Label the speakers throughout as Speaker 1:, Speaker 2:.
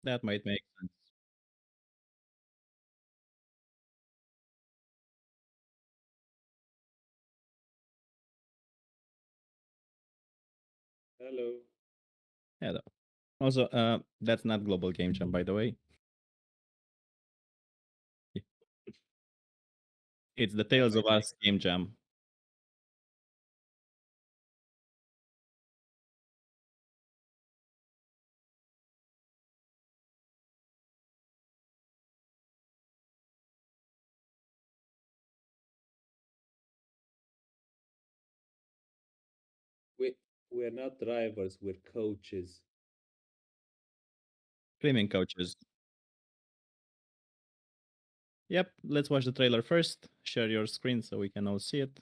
Speaker 1: That might make sense.
Speaker 2: Hello.
Speaker 1: Yeah. Also, that's not global game jam, by the way. It's the
Speaker 2: That
Speaker 1: Tales of
Speaker 2: might make
Speaker 1: Us game jam.
Speaker 2: we we're not drivers, we're coaches.
Speaker 1: Screaming coaches. Yep, let's watch the trailer first. Share your screen so we can all see it.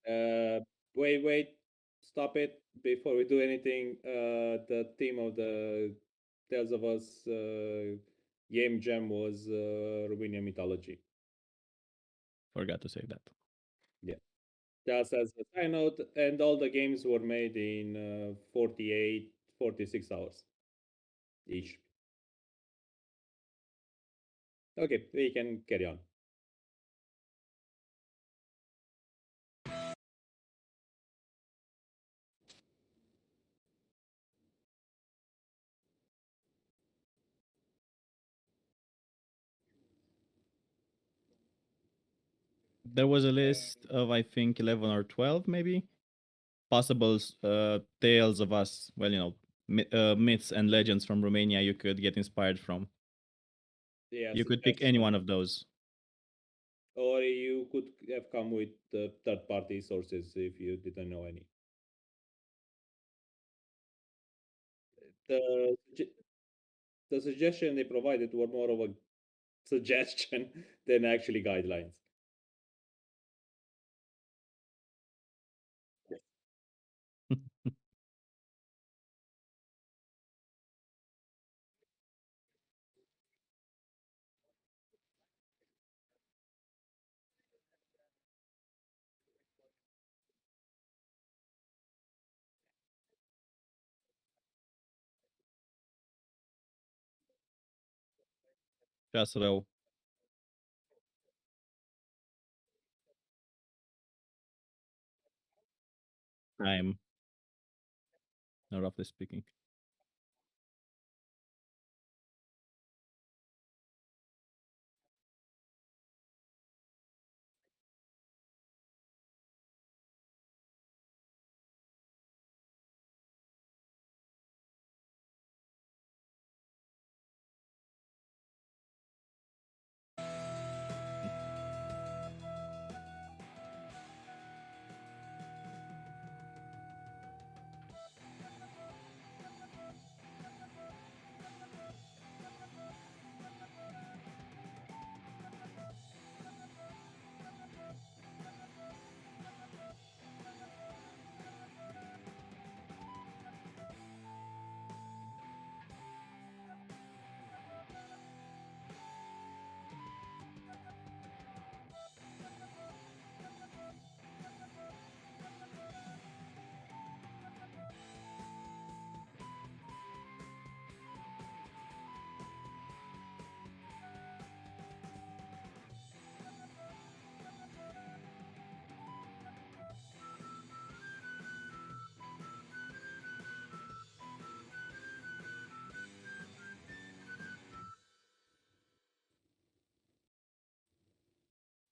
Speaker 2: Uh, wait, stop it before we do anything. The theme of the Tales of Us Game Jam was Romanian mythology.
Speaker 1: Forgot to say that.
Speaker 2: Yeah, just as a side note, and all the games were made in 48, 46 hours each. Okay, we can carry on.
Speaker 1: There was a list of, I think, 11 or 12, maybe, possible tales of us. Well, myths and legends from Romania you could get inspired from.
Speaker 2: Yeah,
Speaker 1: You could pick any
Speaker 2: suggestion.
Speaker 1: one of those.
Speaker 2: Or you could have come with third party sources if you didn't know any. The, the suggestion they provided were more of a suggestion than actually guidelines.
Speaker 1: Just row time, roughly speaking.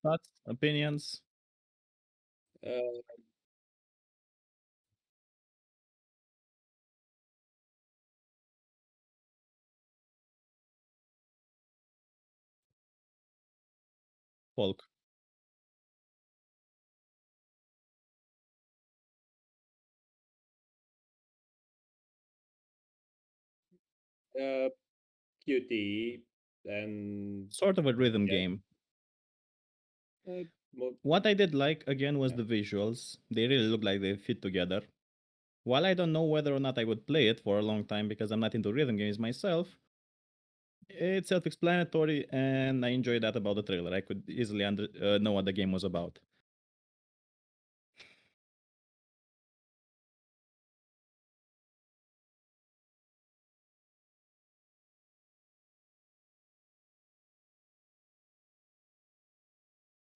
Speaker 1: Thoughts, opinions,
Speaker 2: Uh,
Speaker 1: folk.
Speaker 2: uh, QTE and
Speaker 1: Sort of a rhythm
Speaker 2: yeah,
Speaker 1: game.
Speaker 2: uh, mo-
Speaker 1: What I did like again was
Speaker 2: yeah.
Speaker 1: the visuals. They really look like they fit together. While I don't know whether or not I would play it for a long time because I'm not into rhythm games myself, it's self-explanatory and I enjoyed that about the trailer. I could easily know what the game was about.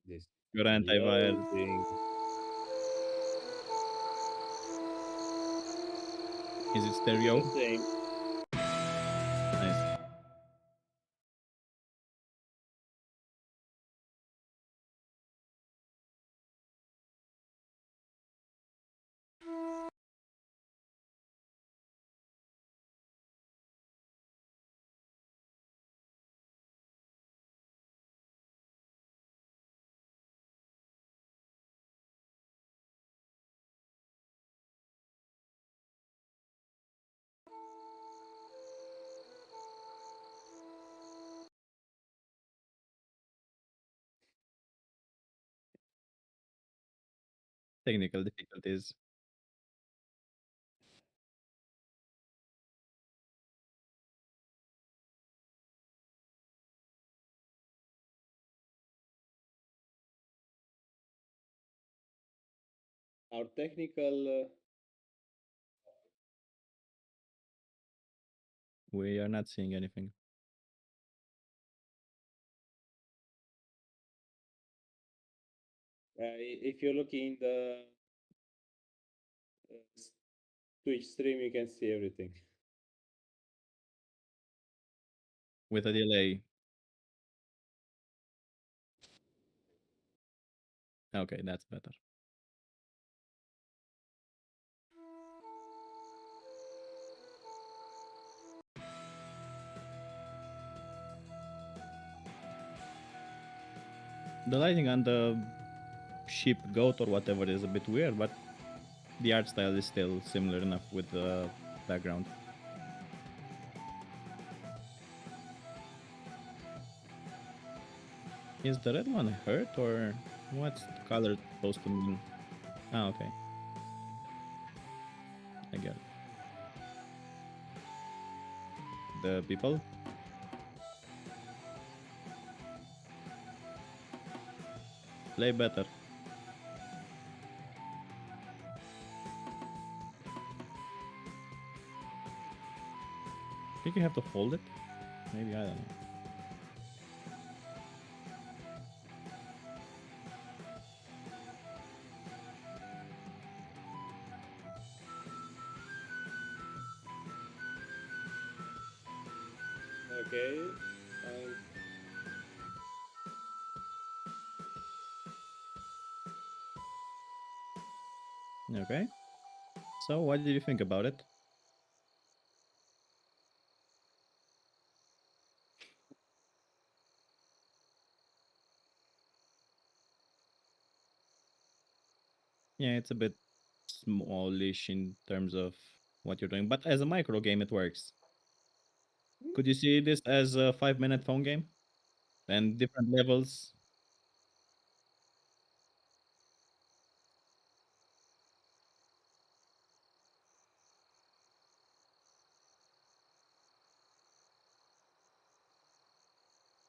Speaker 2: This
Speaker 1: Your antivirus.
Speaker 2: loading.
Speaker 1: Is it stereo?
Speaker 2: Interesting.
Speaker 1: Nice. Technical difficulties.
Speaker 2: Our technical.
Speaker 1: We are not seeing anything.
Speaker 2: If you're looking the s- Twitch stream, you can see everything.
Speaker 1: With a delay. Okay, that's better. The lighting on the sheep goat or whatever is a bit weird, but the art style is still similar enough with the background. Is the red one hurt or what's the color supposed to mean? Ah, okay. I get it. The people play better. Think you have to hold it? Maybe I don't know.
Speaker 2: Okay. Um,
Speaker 1: Okay. So what did you think about it? Yeah, it's a bit smallish in terms of what you're doing, but as a micro game, it works. Could you see this as a 5 minute phone game and different levels?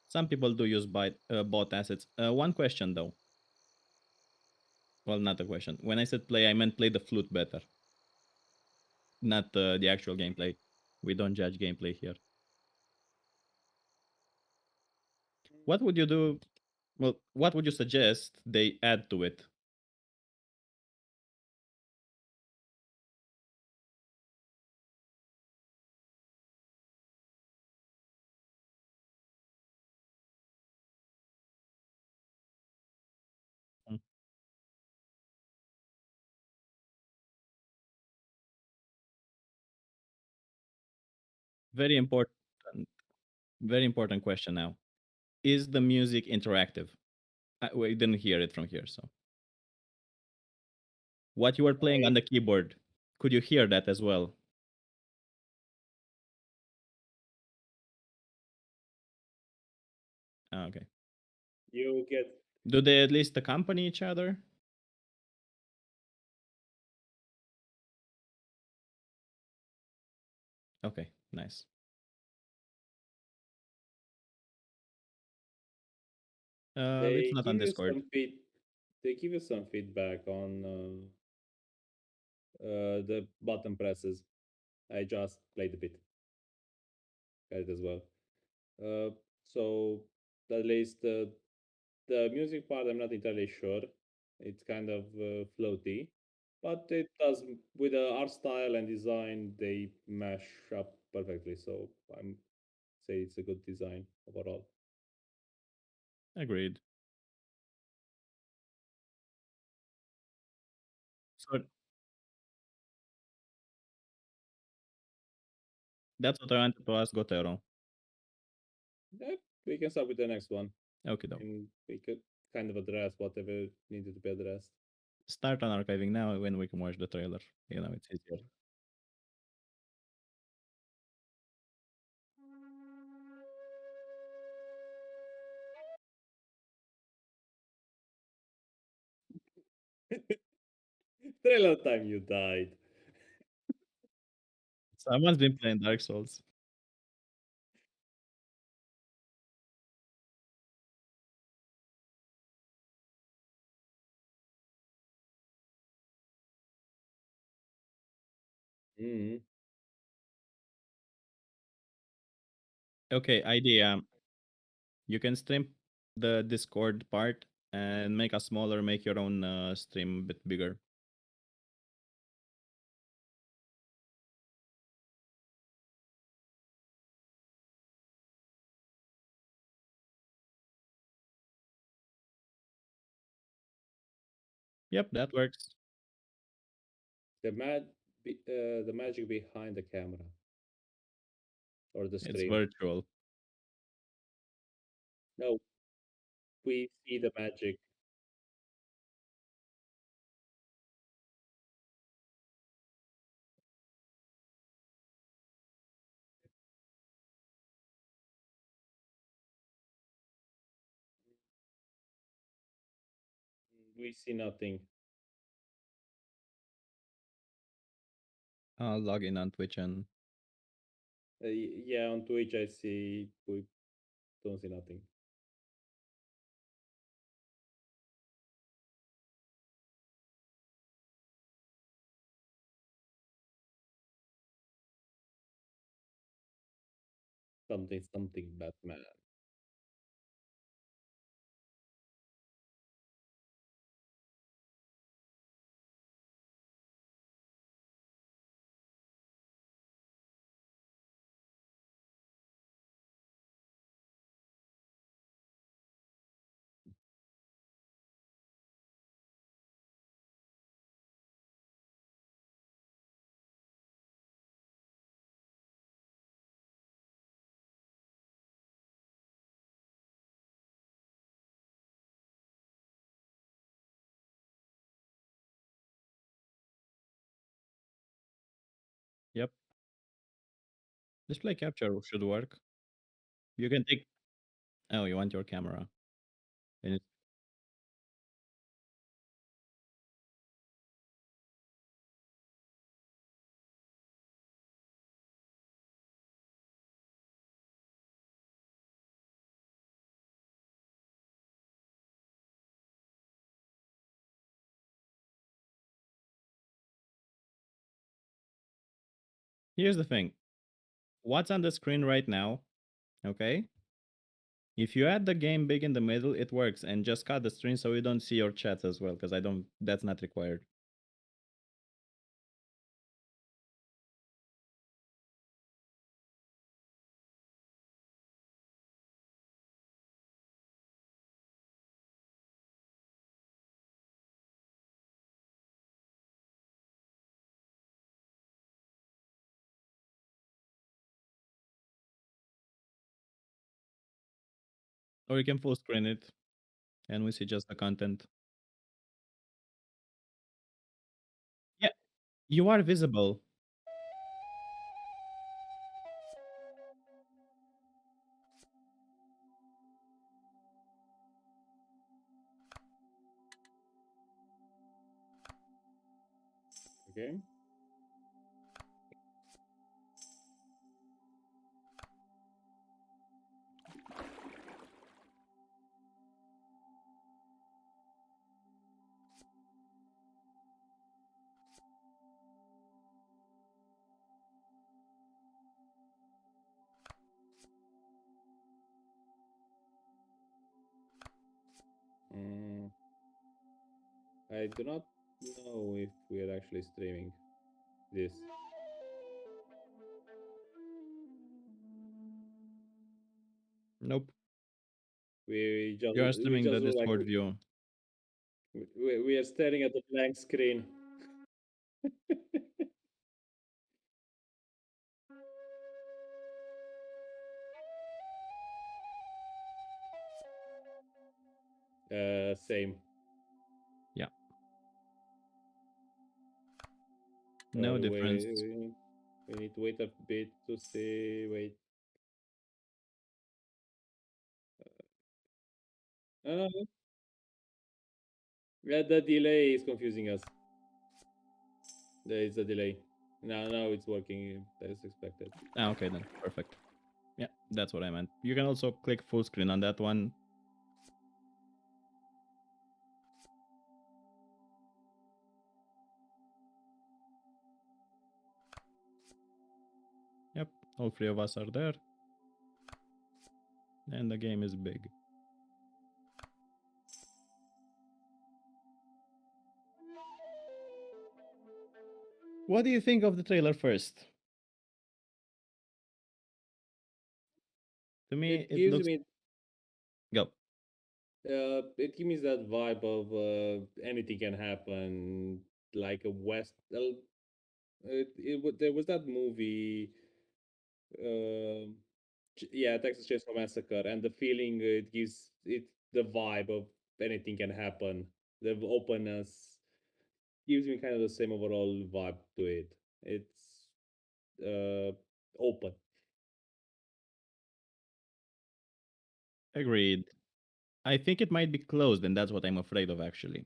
Speaker 1: Some people do use bot assets. One question though. Well, not a question. When I said play, I meant play the flute better, not the actual gameplay. We don't judge gameplay here. What would you do? Well, what would you suggest they add to it? Mm, Very important. Very important question now. Is the music interactive? We didn't hear it from here. So, what you were playing on
Speaker 2: I
Speaker 1: the keyboard, could you hear that as well? Ah, okay.
Speaker 2: you get
Speaker 1: Do they at least accompany each other? Okay, nice. It's
Speaker 2: they
Speaker 1: not on
Speaker 2: give you
Speaker 1: Discord.
Speaker 2: they give you some feedback on the button presses. I just played a bit, got it as well. So at least The music part, I'm not entirely sure. It's kind of floaty, but it does with the art style and design. They mash up perfectly. So I'm say it's a good design overall.
Speaker 1: Agreed. So that's what I wanted to ask Gotero.
Speaker 2: Yeah, we can start with the next one,
Speaker 1: Okay, though.
Speaker 2: and we could kind of address whatever needed to be addressed.
Speaker 1: Start on archiving now when we can watch the trailer. It's easier.
Speaker 2: Trailer time, you died.
Speaker 1: Someone's been playing Dark Souls.
Speaker 2: Mm.
Speaker 1: Okay, idea. You can stream the Discord part and make a smaller, make your own stream a bit bigger. Yep, that works.
Speaker 2: The magic behind the camera or the
Speaker 1: It's
Speaker 2: stream.
Speaker 1: virtual.
Speaker 2: No, we see the magic. We see nothing.
Speaker 1: I'll log in on Twitch and
Speaker 2: Yeah, on Twitch I see we don't see nothing. Something Batman.
Speaker 1: yep. Display capture should work. You can take. Oh, you want your camera? And here's the thing. What's on the screen right now? Okay. If you add the game big in the middle, it works, and just cut the screen so you don't see your chat as well, because I don't. That's not required. Or you can full screen it, and we see just the content. Yeah, you are visible.
Speaker 2: Okay. Mm, I do not know if we are actually streaming this.
Speaker 1: Nope.
Speaker 2: We just
Speaker 1: You are
Speaker 2: we
Speaker 1: streaming the
Speaker 2: just look like
Speaker 1: Discord view.
Speaker 2: we are staring at the blank screen. Same.
Speaker 1: Yeah.
Speaker 2: Or
Speaker 1: No difference.
Speaker 2: we need to wait a bit to see. Wait. Uh, the delay is confusing us. There is a delay. Now it's working as expected.
Speaker 1: Ah, okay then. Perfect. Yeah, that's what I meant. You can also click full screen on that one. Yep, all three of us are there. And the game is big. What do you think of the trailer first? To me,
Speaker 2: It
Speaker 1: it
Speaker 2: gives
Speaker 1: looks.
Speaker 2: me
Speaker 1: Go.
Speaker 2: it gives me that vibe of anything can happen, like a West. There was that movie, um yeah, Texas Chainsaw Massacre, and the feeling it gives it the vibe of anything can happen. The openness gives me kind of the same overall vibe to it. It's open.
Speaker 1: Agreed. I think it might be closed, and that's what I'm afraid of, actually.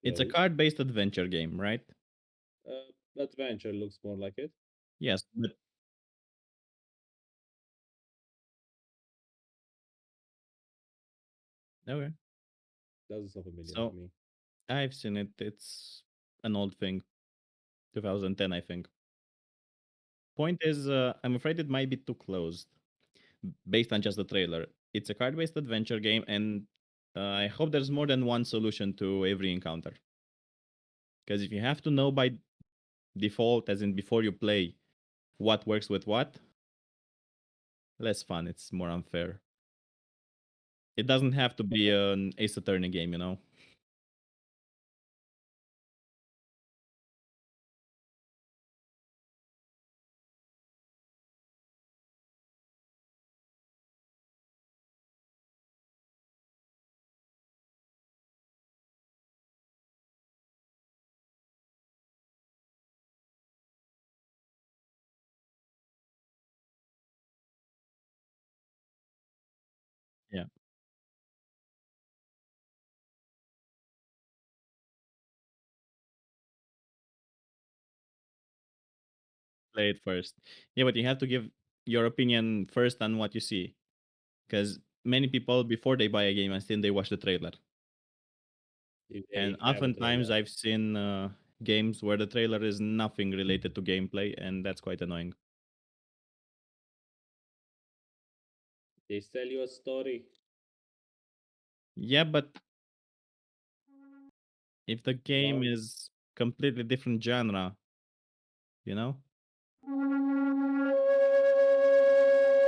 Speaker 1: It's a
Speaker 2: Closed.
Speaker 1: card based adventure game, right?
Speaker 2: Adventure looks more like it.
Speaker 1: Yes, but. Okay.
Speaker 2: Doesn't sound familiar to
Speaker 1: So,
Speaker 2: me.
Speaker 1: I've seen it. It's an old thing. 2010, I think. Point is, I'm afraid it might be too closed based on just the trailer. It's a card based adventure game, and I hope there's more than one solution to every encounter. Because if you have to know by default, as in before you play, what works with what, less fun. It's more unfair. It doesn't have to be an Ace Attorney game, you know? Yeah, play it first. Yeah, but you have to give your opinion first on what you see. Because many people, before they buy a game, and still they watch the trailer.
Speaker 2: If
Speaker 1: And
Speaker 2: they have a
Speaker 1: oftentimes
Speaker 2: trailer,
Speaker 1: I've seen games where the trailer is nothing related to gameplay, and that's quite annoying.
Speaker 2: they tell you a story.
Speaker 1: Yeah, but if the game
Speaker 2: Well,
Speaker 1: is completely different genre, you know?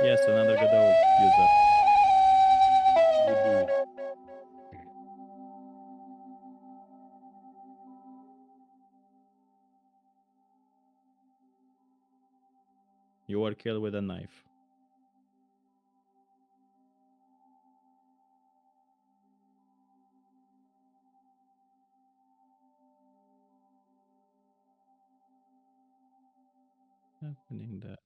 Speaker 1: Yes, another Godot user.
Speaker 2: good.
Speaker 1: You were killed with a knife. Happening there.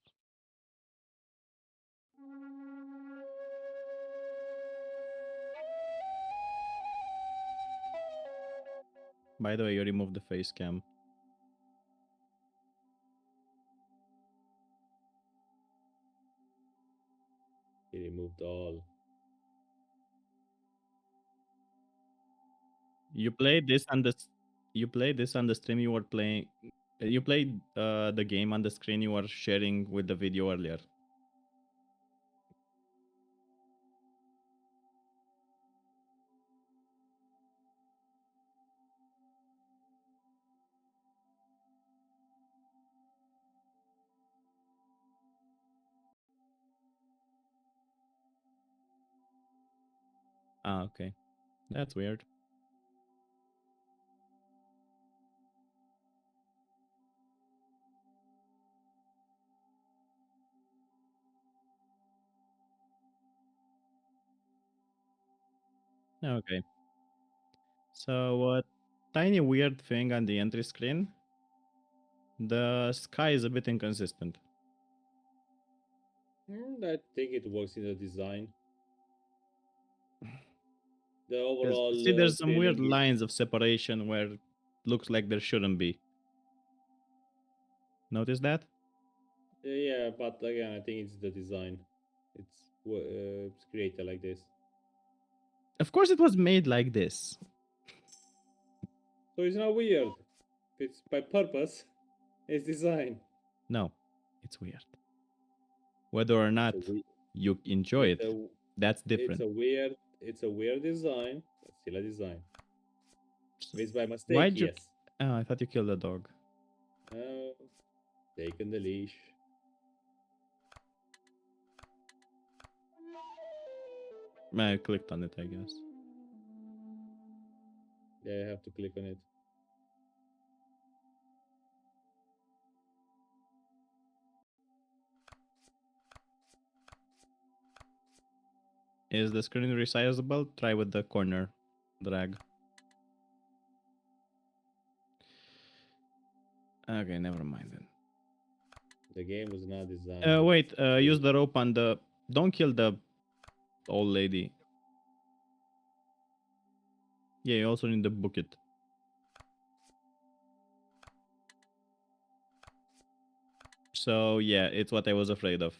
Speaker 1: By the way, you removed the face cam.
Speaker 2: He removed all.
Speaker 1: You played this on the you played this on the stream you were playing. You played the game on the screen you were sharing with the video earlier. Ah, okay. That's weird. Okay. So, tiny weird thing on the entry screen. The sky is a bit inconsistent.
Speaker 2: I think it works in the design. The
Speaker 1: Because
Speaker 2: overall
Speaker 1: see, there's some weird
Speaker 2: feeling is
Speaker 1: lines of separation where it looks like there shouldn't be. Notice that?
Speaker 2: yeah, but again, I think it's the design. It's created like this,
Speaker 1: Of course, it was made like this.
Speaker 2: so it's not weird. If it's by purpose, it's design.
Speaker 1: No, it's weird. Whether or
Speaker 2: It's
Speaker 1: not
Speaker 2: a we-
Speaker 1: you enjoy
Speaker 2: it's
Speaker 1: it,
Speaker 2: a
Speaker 1: that's
Speaker 2: it's
Speaker 1: different.
Speaker 2: a weird it's a weird design, but still a design.
Speaker 1: So,
Speaker 2: If it's by mistake,
Speaker 1: why'd you?
Speaker 2: yes.
Speaker 1: Oh, I thought you killed a dog.
Speaker 2: Uh, Taken the leash.
Speaker 1: I clicked on it, I guess.
Speaker 2: Yeah, I have to click on it.
Speaker 1: Is the screen resizable? Try with the corner drag. Okay, never mind then.
Speaker 2: The game was not designed
Speaker 1: Wait,
Speaker 2: to.
Speaker 1: use the rope on the. Don't kill the old lady. Yeah, you also need the bucket. So yeah, it's what I was afraid of.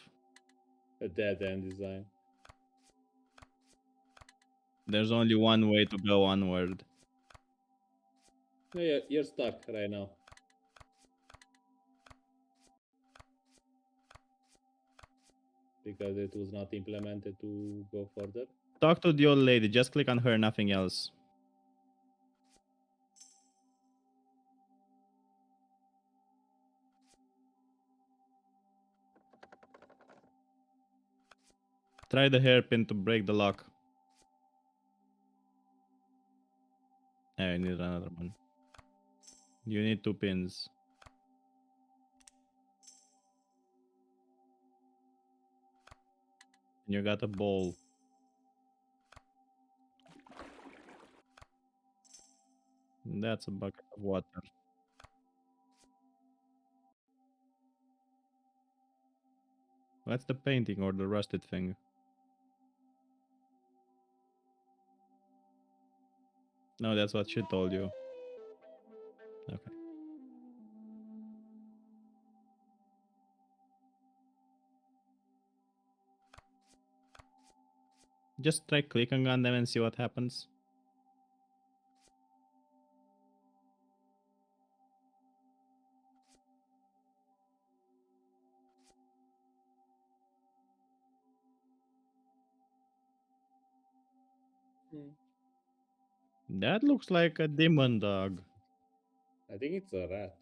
Speaker 2: A dead end design.
Speaker 1: There's only one way to go onward.
Speaker 2: No, you're stuck right now because it was not implemented to go further.
Speaker 1: Talk to the old lady. Just click on her, nothing else. Try the hairpin to break the lock. I need another one. You need 2 pins. And you got a bowl. That's a bucket of water. That's the painting or the rusted thing. No, that's what she told you. Okay. Just try clicking on them and see what happens.
Speaker 2: Hmm.
Speaker 1: That looks like a demon dog.
Speaker 2: I think it's a rat.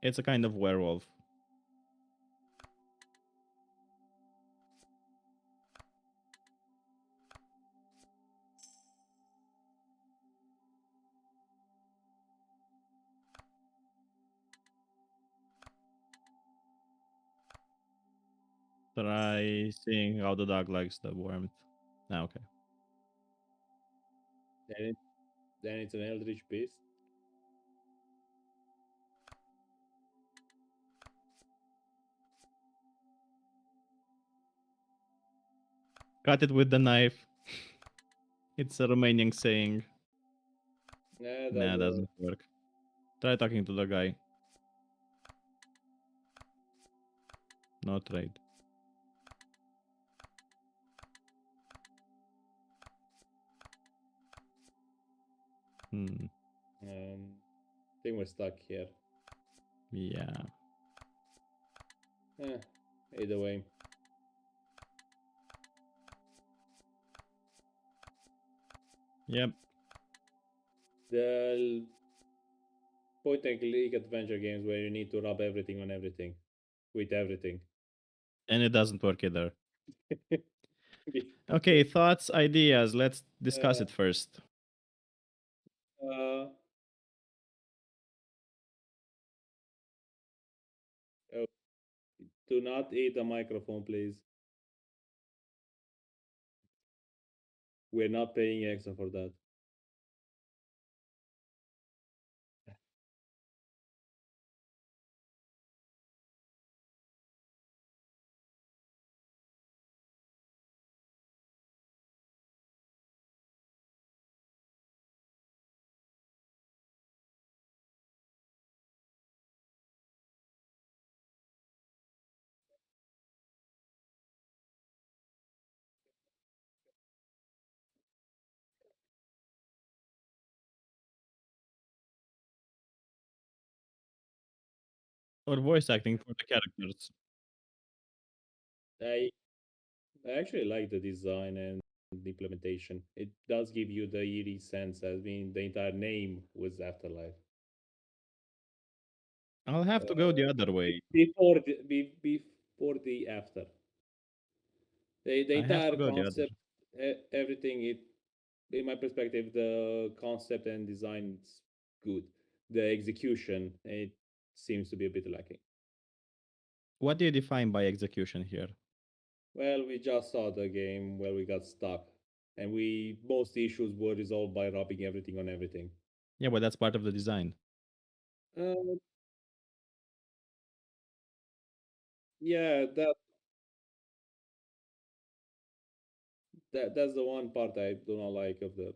Speaker 1: It's a kind of werewolf. Try seeing how the dog likes the warmth. Ah, okay.
Speaker 2: Then, then it's an eldritch beast.
Speaker 1: Cut it with the knife. It's a Romanian saying.
Speaker 2: Nah, it
Speaker 1: Nah,
Speaker 2: doesn't work.
Speaker 1: doesn't work. Try talking to the guy. No trade. Hmm.
Speaker 2: I think we're stuck here.
Speaker 1: Yeah.
Speaker 2: Eh, Either way.
Speaker 1: Yep.
Speaker 2: The point and click adventure games where you need to rub everything on everything with everything.
Speaker 1: And it doesn't work either.
Speaker 2: Be-
Speaker 1: Okay, thoughts, ideas. Let's discuss
Speaker 2: uh,
Speaker 1: it first.
Speaker 2: uh, oh, do not eat the microphone, please. We're not paying extra for that.
Speaker 1: Or voice acting for the characters.
Speaker 2: I I actually like the design and the implementation. It does give you the eerie sense. I mean, the entire name was Afterlife.
Speaker 1: I'll have to go the other way.
Speaker 2: Before the after. The
Speaker 1: I have to
Speaker 2: entire
Speaker 1: go the other.
Speaker 2: concept, everything. It, in my perspective, the concept and design is good. The execution, it seems to be a bit lacking.
Speaker 1: What do you define by execution here?
Speaker 2: Well, we just saw the game where we got stuck, and we most issues were resolved by rubbing everything on everything.
Speaker 1: Yeah, but that's part of the design.
Speaker 2: Uh, yeah, that's the one part I do not like of the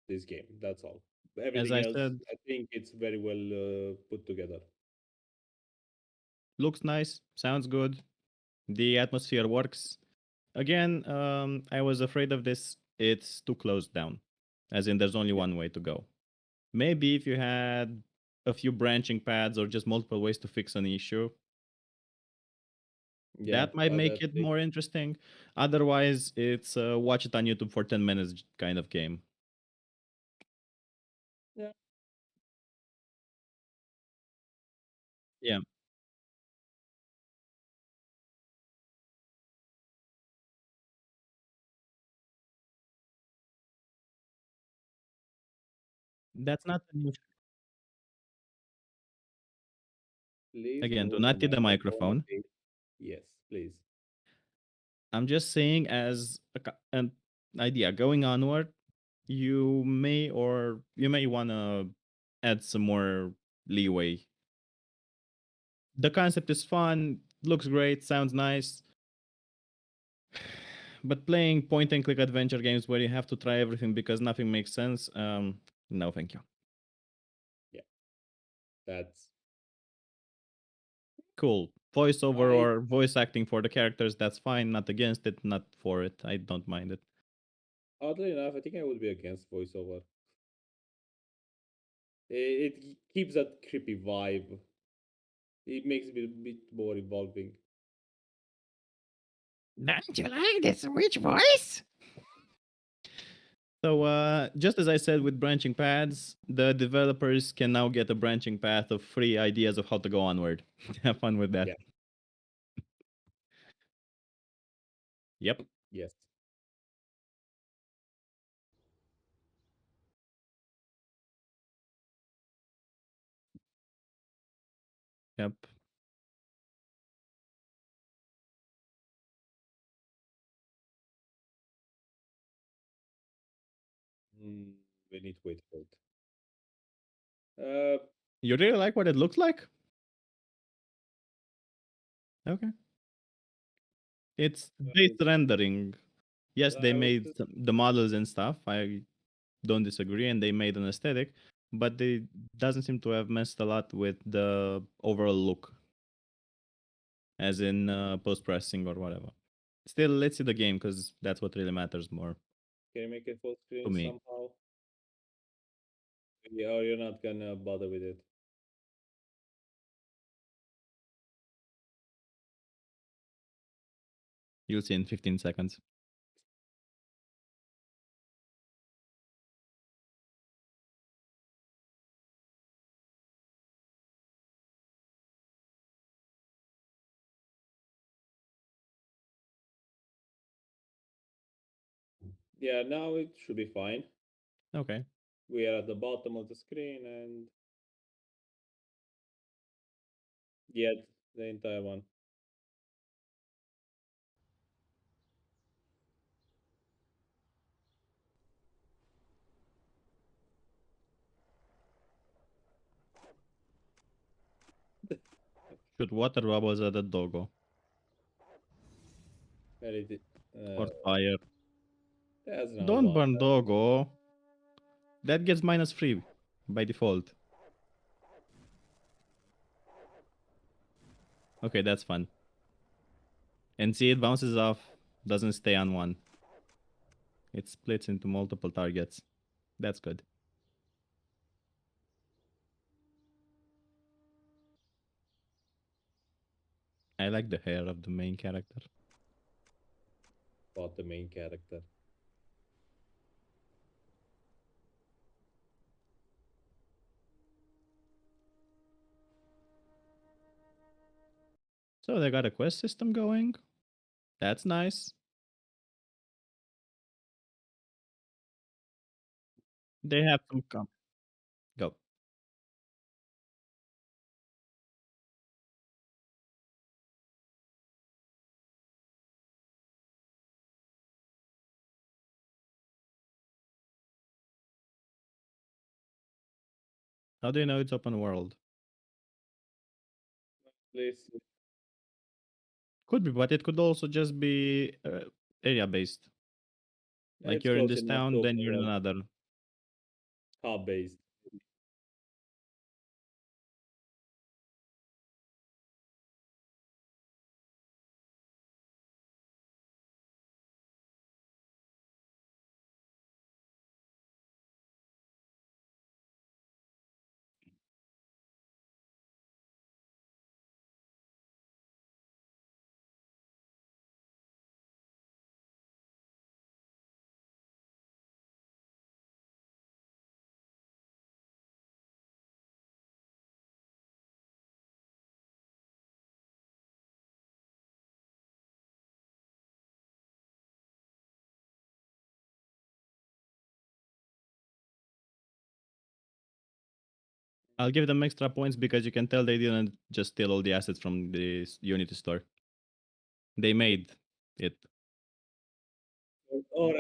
Speaker 2: this game. That's all.
Speaker 1: As
Speaker 2: Everything
Speaker 1: I
Speaker 2: else,
Speaker 1: said,
Speaker 2: I think it's very well put together.
Speaker 1: looks nice, sounds good. The atmosphere works. Again, I was afraid of this. It's too closed down, as in there's only
Speaker 2: Yeah,
Speaker 1: one way to go. Maybe if you had a few branching paths or just multiple ways to fix an issue,
Speaker 2: yeah,
Speaker 1: that might make
Speaker 2: that's
Speaker 1: it
Speaker 2: it.
Speaker 1: more interesting. Otherwise, it's watch it on YouTube for 10 minutes kind of game.
Speaker 2: Yeah,
Speaker 1: Yeah, that's not an issue.
Speaker 2: please
Speaker 1: Again, do
Speaker 2: move the
Speaker 1: not hit the
Speaker 2: microphone a
Speaker 1: microphone.
Speaker 2: bit. Yes, please.
Speaker 1: I'm just saying, as an idea going onward, you may want to add some more leeway. The concept is fun, looks great, sounds nice, but playing point and click adventure games where you have to try everything because nothing makes sense, no, thank you.
Speaker 2: Yeah, that's
Speaker 1: Cool. Voiceover
Speaker 2: I.
Speaker 1: or voice acting for the characters, that's fine. Not against it, not for it. I don't mind it.
Speaker 2: Oddly enough, I think I would be against voiceover. It keeps that creepy vibe. It makes it a bit more involving.
Speaker 1: Don't you like this witch voice? So, just as I said with branching paths, the developers can now get a branching path of free ideas of how to go onward. Have fun with that.
Speaker 2: Yeah.
Speaker 1: Yep.
Speaker 2: Yes.
Speaker 1: Yep.
Speaker 2: Mm, we need to wait for it. Uh,
Speaker 1: You really like what it looks like? Okay. It's base
Speaker 2: well,
Speaker 1: rendering. Yes, they
Speaker 2: I would.
Speaker 1: made the models and stuff. I don't disagree, and they made an aesthetic, but they doesn't seem to have messed a lot with the overall look, as in post processing or whatever. Still, let's see the game because that's what really matters more
Speaker 2: Can you make it full
Speaker 1: to
Speaker 2: screen
Speaker 1: me.
Speaker 2: somehow? Yeah, or you're not gonna bother with it.
Speaker 1: You'll see in 15 seconds.
Speaker 2: Yeah, now it should be fine.
Speaker 1: Okay.
Speaker 2: We are at the bottom of the screen and yet the entire one.
Speaker 1: Shoot water bubbles at the doggo.
Speaker 2: Where is it?
Speaker 1: Or
Speaker 2: Uh,
Speaker 1: fire.
Speaker 2: there's no
Speaker 1: Don't
Speaker 2: water.
Speaker 1: burn doggo. That gets -3 by default. Okay, that's fun. And see, it bounces off, doesn't stay on one. It splits into multiple targets. That's good. I like the hair of the main character.
Speaker 2: About the main character.
Speaker 1: So they got a quest system going. That's nice. They have some go. How do you know it's open world?
Speaker 2: Please.
Speaker 1: Could be, but it could also just be area based. Like
Speaker 2: It's
Speaker 1: you're in
Speaker 2: close
Speaker 1: this
Speaker 2: enough to
Speaker 1: town, then
Speaker 2: open
Speaker 1: you're in
Speaker 2: world.
Speaker 1: another.
Speaker 2: Hub based.
Speaker 1: I'll give them extra points because you can tell they didn't just steal all the assets from the Unity store. They made it.
Speaker 2: Or,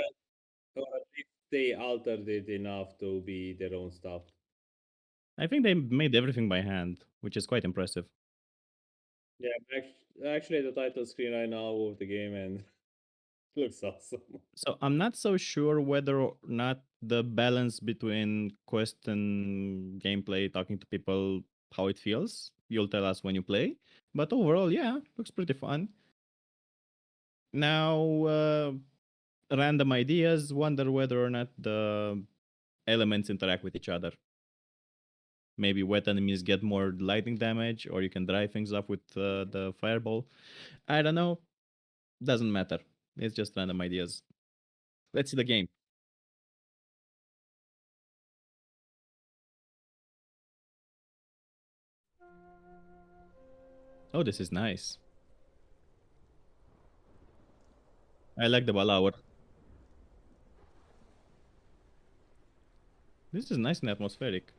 Speaker 2: or at least they altered it enough to be their own stuff.
Speaker 1: I think they made everything by hand, which is quite impressive.
Speaker 2: Yeah, actually, the title screen right now of the game and looks awesome.
Speaker 1: So I'm not so sure whether or not the balance between quest and gameplay, talking to people, how it feels. You'll tell us when you play. But overall, yeah, looks pretty fun. Now, random ideas. Wonder whether or not the elements interact with each other. Maybe wet enemies get more lightning damage, or you can dry things up with the fireball. I don't know. Doesn't matter. It's just random ideas. Let's see the game. Oh, this is nice. I like the Balauer. This is nice and atmospheric.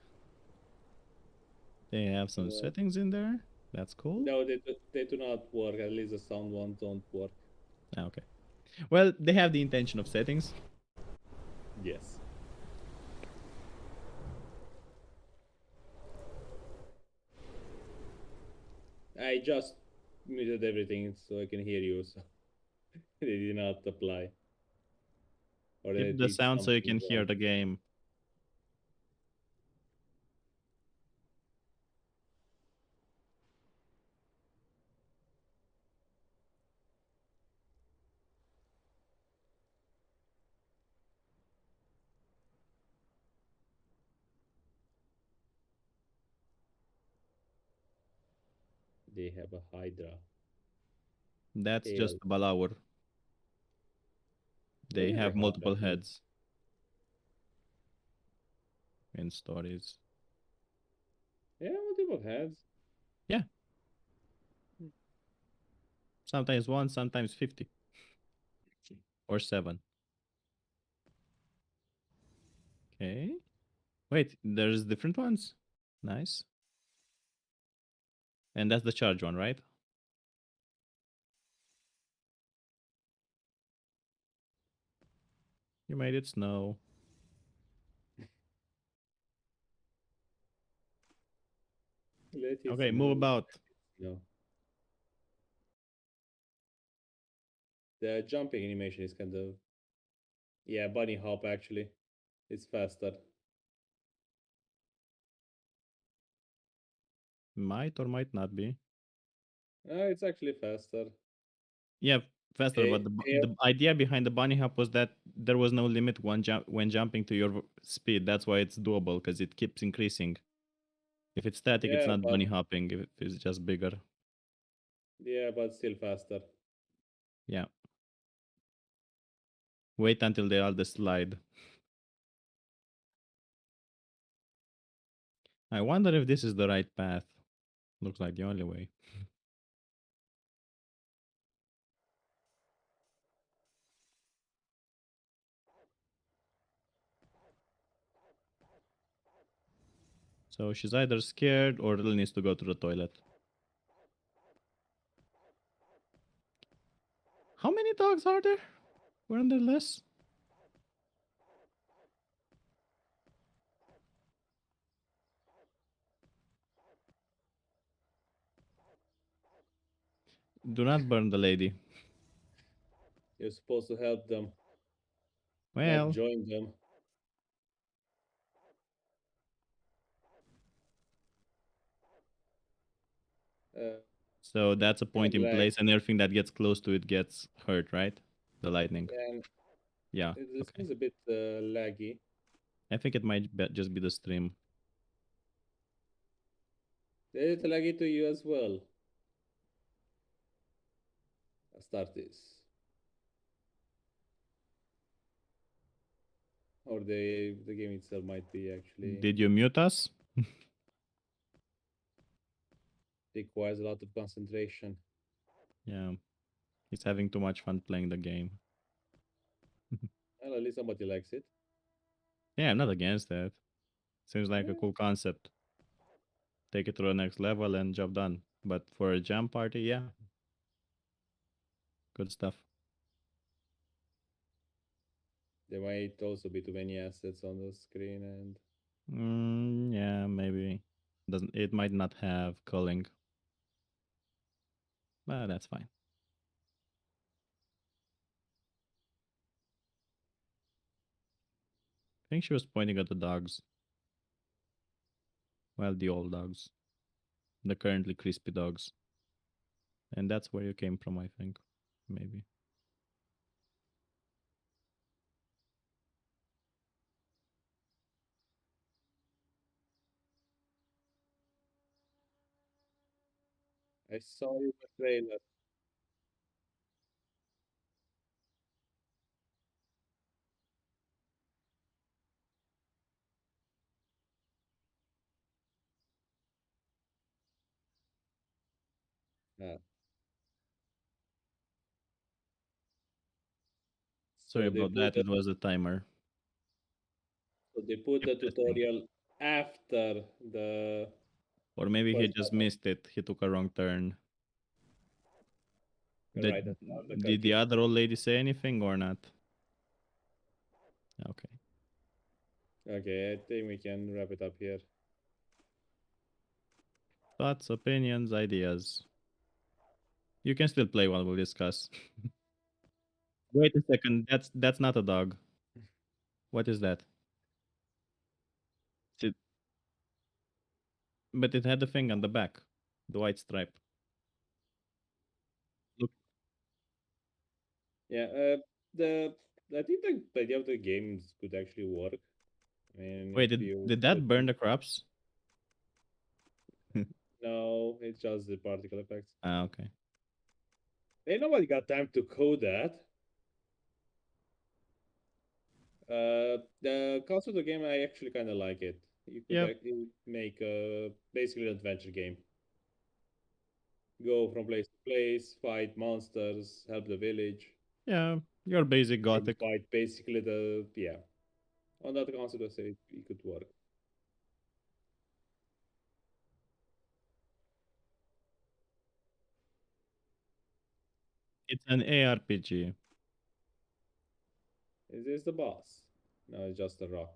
Speaker 1: They have some
Speaker 2: Uh,
Speaker 1: settings in there. That's cool.
Speaker 2: no, they do not work. At least the sound ones don't work.
Speaker 1: Ah, okay. Well, they have the intention of settings.
Speaker 2: Yes. I just muted everything so I can hear you, so they did not apply. Or they
Speaker 1: Keep the
Speaker 2: did
Speaker 1: sound so you
Speaker 2: something
Speaker 1: can
Speaker 2: wrong.
Speaker 1: hear the game.
Speaker 2: They have a Hydra
Speaker 1: That's just
Speaker 2: tail.
Speaker 1: the Balauer.
Speaker 2: What
Speaker 1: They
Speaker 2: is a
Speaker 1: have
Speaker 2: Hydra
Speaker 1: multiple
Speaker 2: tail?
Speaker 1: heads in stories.
Speaker 2: Yeah, multiple heads.
Speaker 1: Yeah, sometimes one, sometimes 50 or 7. Okay. Wait, there's different ones. Nice. And that's the charge one, right? You made it snow.
Speaker 2: Let it
Speaker 1: Okay, move
Speaker 2: snow.
Speaker 1: about.
Speaker 2: No, the jumping animation is kind of, yeah, bunny hop actually. It's faster.
Speaker 1: Might or might not be.
Speaker 2: It's actually faster.
Speaker 1: Yeah, faster. But
Speaker 2: Hey, hey,
Speaker 1: the idea behind the bunny hop was that there was no limit when jumping to your speed. That's why it's doable because it keeps increasing. If it's static, it's
Speaker 2: yeah,
Speaker 1: not bunny hopping. If it's just bigger,
Speaker 2: but still faster.
Speaker 1: yeah. Wait until they all the slide. I wonder if this is the right path. Looks like the only way. So she's either scared or really needs to go to the toilet. How many dogs are there? Weren't there less? Do not burn the lady.
Speaker 2: You're supposed to help them, not
Speaker 1: Well,
Speaker 2: join them. Uh,
Speaker 1: so that's a
Speaker 2: Kind
Speaker 1: point
Speaker 2: of
Speaker 1: in
Speaker 2: lag,
Speaker 1: place, and everything that gets close to it gets hurt, right? The lightning.
Speaker 2: and
Speaker 1: Yeah.
Speaker 2: this
Speaker 1: Okay.
Speaker 2: one's a bit laggy.
Speaker 1: I think it might just be the stream.
Speaker 2: It's laggy to you as well, Astartes, or the game itself might be actually
Speaker 1: Did you mute us?
Speaker 2: requires a lot of concentration.
Speaker 1: Yeah. He's having too much fun playing the game.
Speaker 2: Well, at least somebody likes it.
Speaker 1: Yeah, I'm not against that. Seems like a
Speaker 2: Yeah,
Speaker 1: cool concept. Take it to the next level and job done. But for a jam party, yeah, good stuff.
Speaker 2: there might also be too many assets on the screen, and
Speaker 1: Yeah, maybe. Doesn't it might not have culling, but that's fine. I think she was pointing at the dogs. Well, the old dogs, the currently crispy dogs, and that's where you came from. I think, maybe.
Speaker 2: I saw you in the trailer. Uh,
Speaker 1: Sorry
Speaker 2: so they
Speaker 1: about
Speaker 2: put
Speaker 1: that.
Speaker 2: the
Speaker 1: It was a timer.
Speaker 2: the
Speaker 1: Keep testing.
Speaker 2: tutorial after the
Speaker 1: Or maybe he
Speaker 2: first
Speaker 1: just
Speaker 2: battle.
Speaker 1: missed it. He took a wrong turn.
Speaker 2: Right
Speaker 1: Did
Speaker 2: at the start of the
Speaker 1: did the
Speaker 2: cutscene.
Speaker 1: other old lady say anything or not? Okay.
Speaker 2: Okay, I think we can wrap it up here.
Speaker 1: Thoughts, opinions, ideas. You can still play while we discuss. Wait a second. That's not a dog. What is that? It, but it had the thing on the back, the white stripe. Look.
Speaker 2: Yeah, the I think the idea of the games could actually work. I mean,
Speaker 1: Wait,
Speaker 2: if you
Speaker 1: did
Speaker 2: put
Speaker 1: that burn the crops?
Speaker 2: no, it's just the particle effects.
Speaker 1: Ah, okay.
Speaker 2: Ain't nobody got time to code that. The concept of the game, I actually kind of like it. You could
Speaker 1: Yep.
Speaker 2: actually make basically an adventure game. Go from place to place, fight monsters, help the village,
Speaker 1: Yeah. Your basic
Speaker 2: maybe
Speaker 1: gothic.
Speaker 2: fight basically the yeah. On that concept, I say it could work.
Speaker 1: It's an ARPG.
Speaker 2: Is this the boss? No, it's just a rock.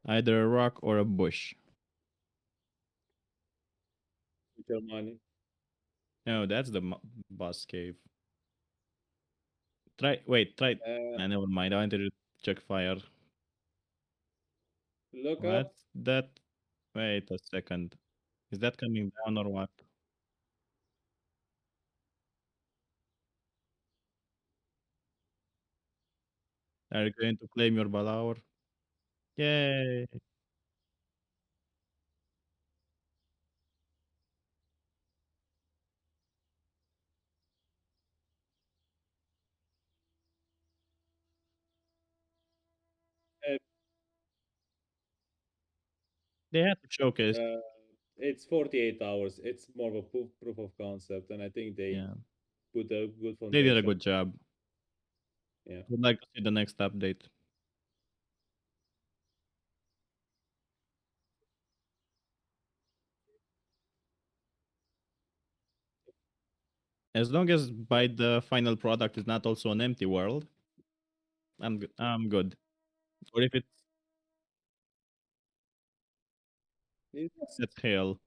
Speaker 1: Either a rock or a bush.
Speaker 2: With your money.
Speaker 1: No, that's the boss cave. Try.
Speaker 2: Uh,
Speaker 1: Never mind. I wanted to check fire.
Speaker 2: Look up.
Speaker 1: What's that? Wait a second. Is that coming down or what? Are you going to claim your Balor? Yay!
Speaker 2: Uh,
Speaker 1: They had to showcase.
Speaker 2: uh, it's 48 hours. It's more of a proof of concept, and I think they
Speaker 1: Yeah,
Speaker 2: put a good
Speaker 1: they did a
Speaker 2: foundation.
Speaker 1: good job.
Speaker 2: Yeah.
Speaker 1: Would like to see the next update. As long as by the final product is not also an empty world, I'm good. I'm good. Or if it's
Speaker 2: Yes.
Speaker 1: that's hell.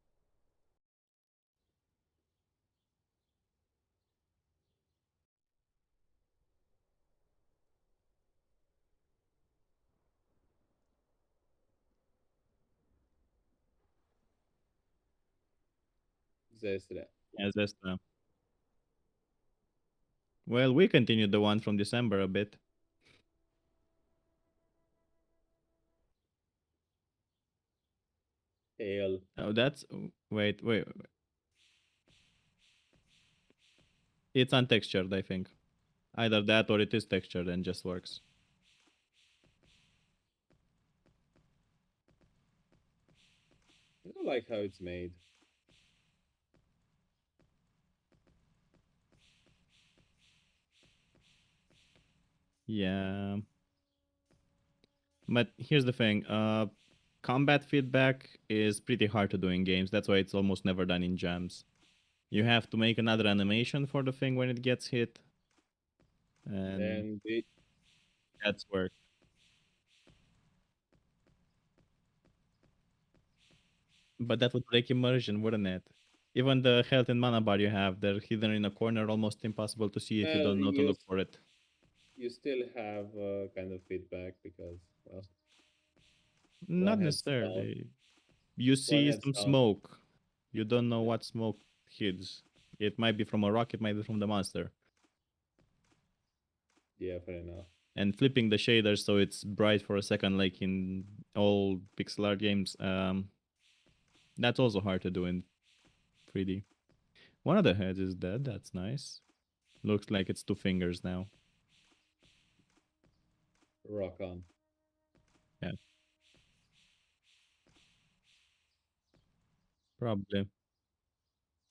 Speaker 2: Zestra.
Speaker 1: Yes, that's well, we continued the one from December a bit.
Speaker 2: Hail.
Speaker 1: Oh, that's wait. It's untextured, I think. Either that or it is textured and just works.
Speaker 2: I don't like how it's made.
Speaker 1: Yeah. But here's the thing. Combat feedback is pretty hard to do in games. That's why it's almost never done in jams. You have to make another animation for the thing when it gets hit, and
Speaker 2: And it,
Speaker 1: that's work. But that would break immersion, wouldn't it? Even the health and mana bar you have, they're hidden in a corner, almost impossible to see if you
Speaker 2: well,
Speaker 1: don't know to look for it.
Speaker 2: you still have kind of feedback because well,
Speaker 1: Not
Speaker 2: one hands down,
Speaker 1: necessarily. You
Speaker 2: one
Speaker 1: see
Speaker 2: hands
Speaker 1: some
Speaker 2: down.
Speaker 1: smoke. You don't know
Speaker 2: Yeah,
Speaker 1: what smoke hits. It might be from a rock, it might be from the monster.
Speaker 2: yeah, fair enough.
Speaker 1: And flipping the shaders so it's bright for a second, like in all pixel art games, that's also hard to do in 3D. One of the heads is dead. That's nice. Looks like it's two fingers now.
Speaker 2: Rock on.
Speaker 1: Yeah, probably.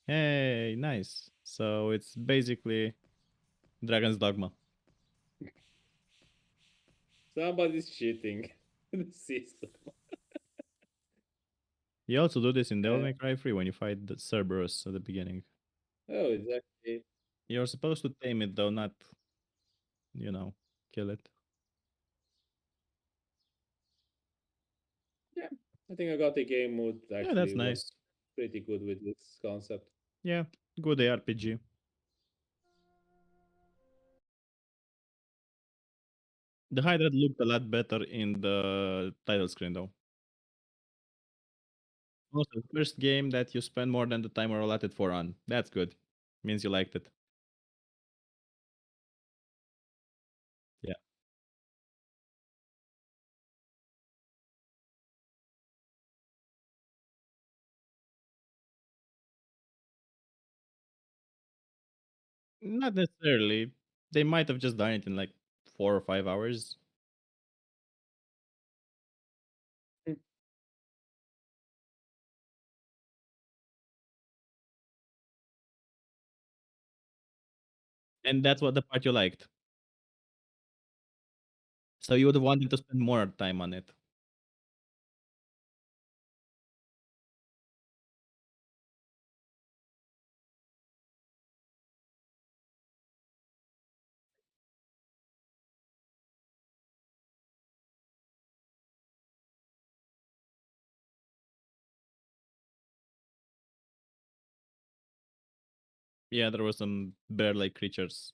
Speaker 1: Hey, nice. So it's basically Dragon's Dogma.
Speaker 2: Somebody's cheating the system.
Speaker 1: You also do this in Devil
Speaker 2: Uh,
Speaker 1: May Cry 3 when you fight the Cerberus at the beginning.
Speaker 2: oh, exactly.
Speaker 1: You're supposed to tame it though, not, you know, kill it.
Speaker 2: Yeah, I think I got the game mood
Speaker 1: Yeah,
Speaker 2: actually
Speaker 1: that's
Speaker 2: works
Speaker 1: nice.
Speaker 2: pretty good with this concept.
Speaker 1: Yeah, good ARPG. The Hydra looked a lot better in the title screen though. Also, first game that you spend more than the timer allotted for on. That's good. Means you liked it. Yeah. Not necessarily. They might have just done it in like 4 or 5 hours.
Speaker 2: Hmm.
Speaker 1: And that's what the part you liked. So you would have wanted to spend more time on it. Yeah, there were some bear-like creatures.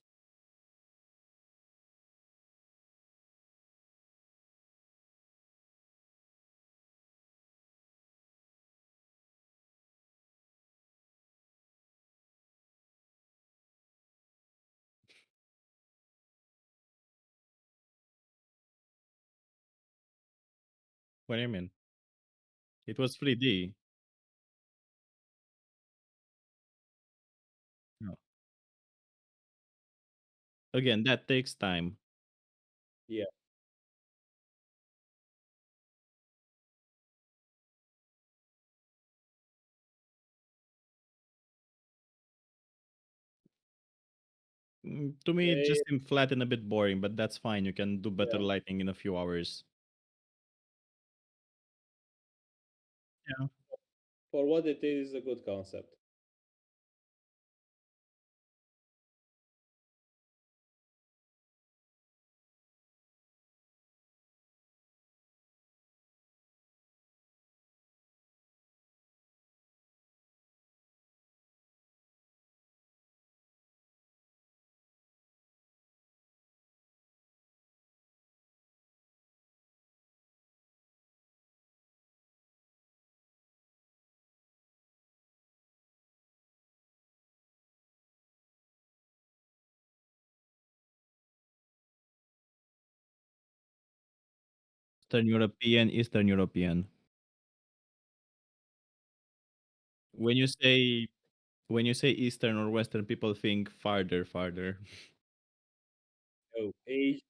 Speaker 1: What do you mean? It was 3D. No. Again, that takes time.
Speaker 2: Yeah.
Speaker 1: To me, it
Speaker 2: Eh,
Speaker 1: just seemed flat and a bit boring, but that's fine. You can do better
Speaker 2: yeah.
Speaker 1: lighting in a few hours. Yeah.
Speaker 2: For what it is, a good concept.
Speaker 1: Eastern European, Eastern European. When you say when you say Eastern or Western, people think farther, farther.
Speaker 2: Oh, age.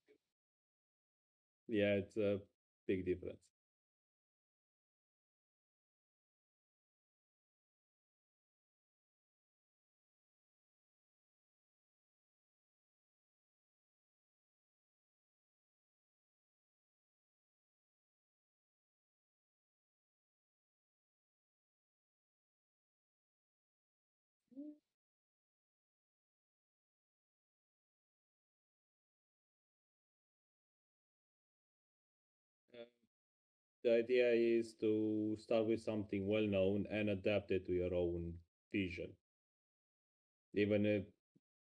Speaker 2: Yeah, it's a big difference. Uh, the idea is to start with something well known and adapt it to your own vision. Even if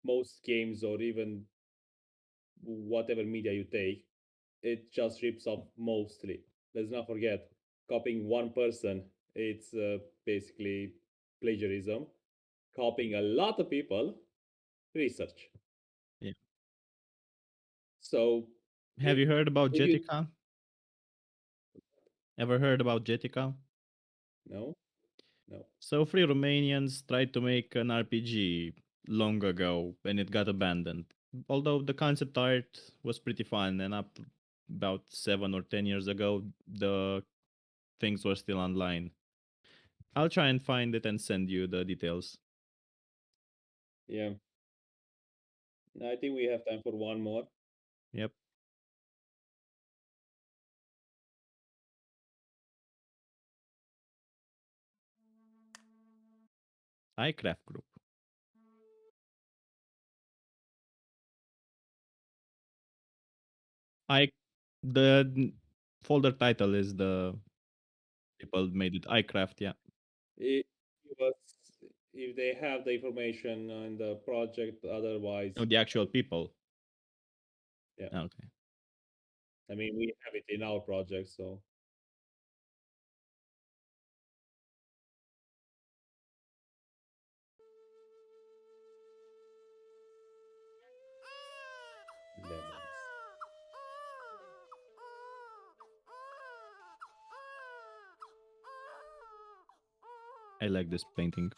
Speaker 2: most games or even whatever media you take, it just rips off mostly. Let's not forget, copying one person, it's basically plagiarism. Copying a lot of people, research.
Speaker 1: Yeah.
Speaker 2: So
Speaker 1: Have
Speaker 2: if
Speaker 1: you heard about
Speaker 2: if you
Speaker 1: Jetica? Ever heard about Jetica?
Speaker 2: no, no,
Speaker 1: So three Romanians tried to make an RPG long ago and it got abandoned. Although the concept art was pretty fun and up about 7 or 10 years ago, the things were still online. I'll try and find it and send you the details.
Speaker 2: yeah, I think we have time for one more.
Speaker 1: Yep. iCraft Group. I the folder title is the people made it iCraft, yeah.
Speaker 2: It was if they have the information on the project,
Speaker 1: No,
Speaker 2: otherwise,
Speaker 1: the actual people.
Speaker 2: yeah.
Speaker 1: Okay.
Speaker 2: I mean, we have it in our project, so lemons.
Speaker 1: I like this painting.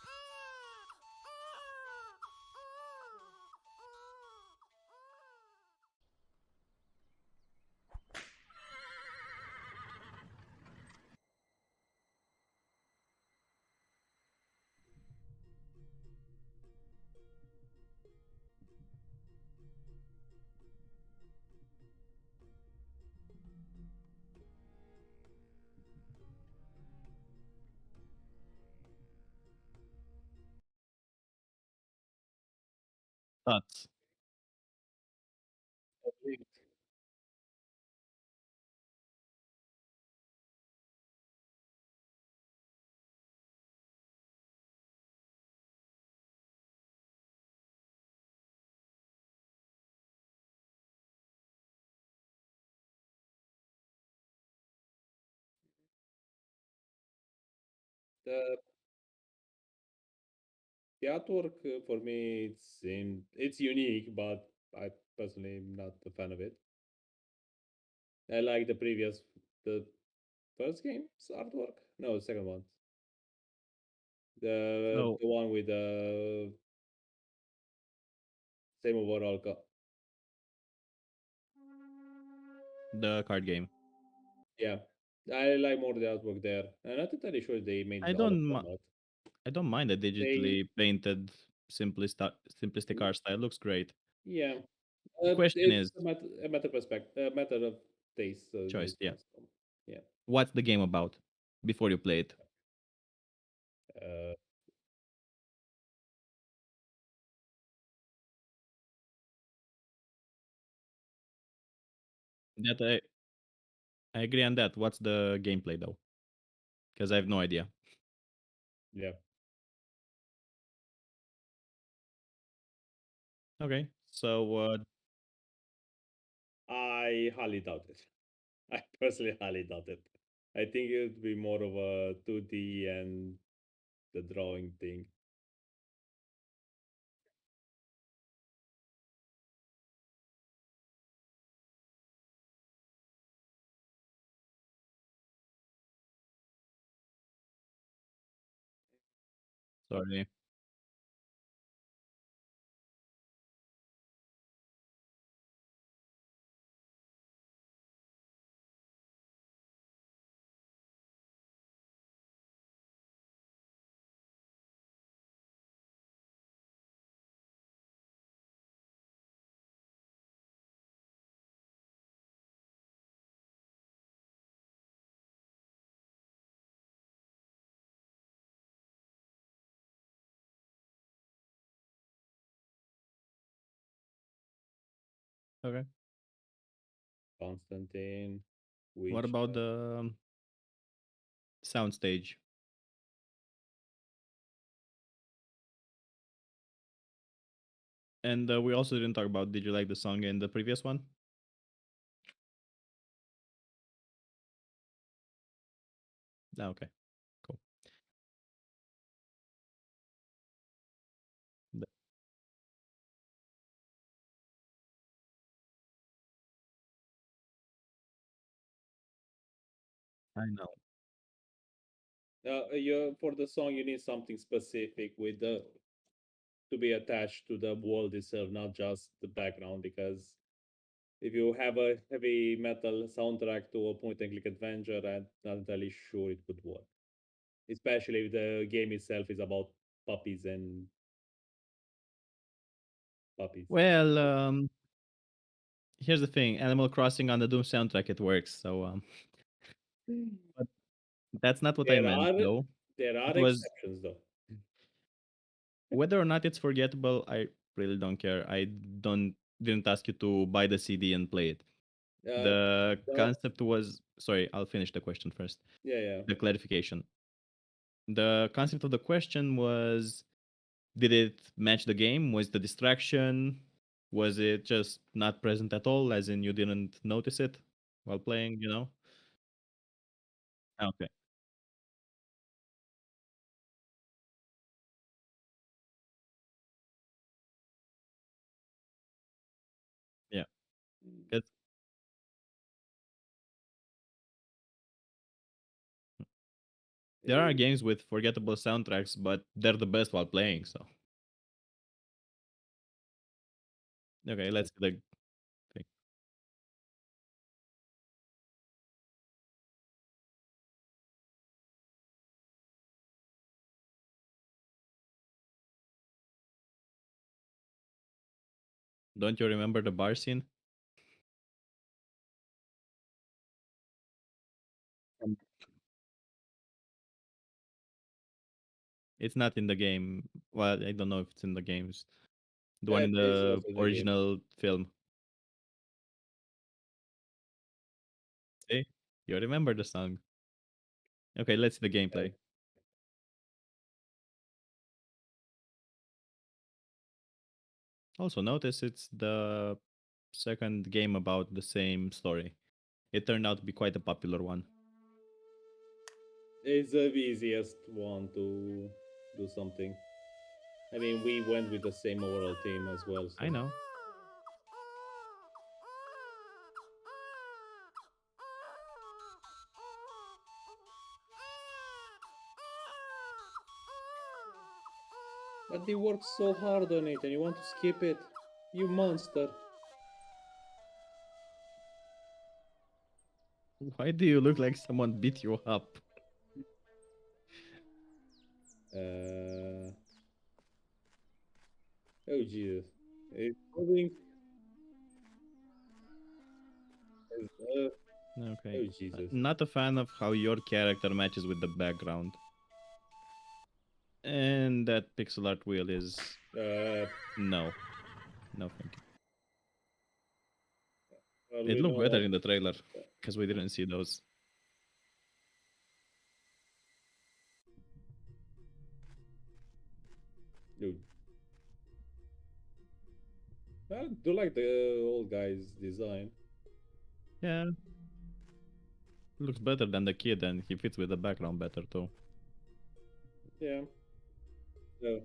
Speaker 1: Thoughts?
Speaker 2: The the artwork for me it's unique, but I personally am not a fan of it. I like the first game's artwork. No, the second one.
Speaker 1: So
Speaker 2: The one with the same overall.
Speaker 1: the card game.
Speaker 2: Yeah, I like more the artwork there. I'm not entirely sure they made
Speaker 1: I
Speaker 2: the
Speaker 1: don't.
Speaker 2: hologram, but
Speaker 1: I don't mind the
Speaker 2: they
Speaker 1: digitally painted simplistic art style. Looks great.
Speaker 2: yeah.
Speaker 1: Question
Speaker 2: It's
Speaker 1: is
Speaker 2: a matter perspective, a matter of taste when
Speaker 1: choice.
Speaker 2: it
Speaker 1: Yeah.
Speaker 2: comes from. Yeah.
Speaker 1: What's the game about before you play it?
Speaker 2: Uh,
Speaker 1: That I agree on that. What's the gameplay though? Because I have no idea.
Speaker 2: yeah.
Speaker 1: Okay. So
Speaker 2: I highly doubt it. I personally highly doubt it. I think it would be more of a 2D and the drawing thing.
Speaker 1: sorry. Okay.
Speaker 2: Constantine,
Speaker 1: What
Speaker 2: which
Speaker 1: about the soundstage? And we also didn't talk about. Did you like the song in the previous one? Ah, okay. Cool. Th- I know.
Speaker 2: you for the song you need something specific with the to be attached to the world itself, not just the background. Because if you have a heavy metal soundtrack to a point and click adventure, I'm not entirely sure it would work. Especially if the game itself is about puppies and puppies.
Speaker 1: Well, here's the thing. Animal Crossing on the Doom soundtrack, it works. So but that's not what I
Speaker 2: There
Speaker 1: meant
Speaker 2: are
Speaker 1: though.
Speaker 2: there are
Speaker 1: It was
Speaker 2: exceptions though.
Speaker 1: whether or not it's forgettable. I really don't care. I don't didn't ask you to buy the CD and play it.
Speaker 2: Uh,
Speaker 1: The
Speaker 2: the
Speaker 1: concept was sorry. I'll finish the question first.
Speaker 2: yeah, yeah.
Speaker 1: The clarification. The concept of the question was: did it match the game? Was the distraction? Was it just not present at all, as in you didn't notice it while playing? You know? Okay. Yeah. 'Cause there are
Speaker 2: Eh,
Speaker 1: games with forgettable soundtracks, but they're the best while playing. So okay, let's get the thing. Don't you remember the bar scene? Um, It's not in the game. Well, I don't know if it's in the games. The one in
Speaker 2: This
Speaker 1: the
Speaker 2: was in the game.
Speaker 1: original film. See? You remember the song. Okay, let's see the
Speaker 2: Yeah.
Speaker 1: gameplay. Also notice it's the second game about the same story. It turned out to be quite a popular one.
Speaker 2: It's the easiest one to do something. I mean, we went with the same overall team as well,
Speaker 1: I
Speaker 2: so.
Speaker 1: know.
Speaker 2: But they worked so hard on it and you want to skip it? You monster.
Speaker 1: Why do you look like someone beat you up?
Speaker 2: Uh, oh Jesus. It's moving. Uh,
Speaker 1: Okay.
Speaker 2: oh Jesus.
Speaker 1: Not a fan of how your character matches with the background. And that pixel art wheel is
Speaker 2: Uh,
Speaker 1: no. No, thank you.
Speaker 2: well,
Speaker 1: It
Speaker 2: we
Speaker 1: looked
Speaker 2: know
Speaker 1: better
Speaker 2: what.
Speaker 1: in the trailer because we didn't see those.
Speaker 2: Dude, I do like the old guy's design.
Speaker 1: Yeah, looks better than the kid, and he fits with the background better too.
Speaker 2: Yeah. Oh,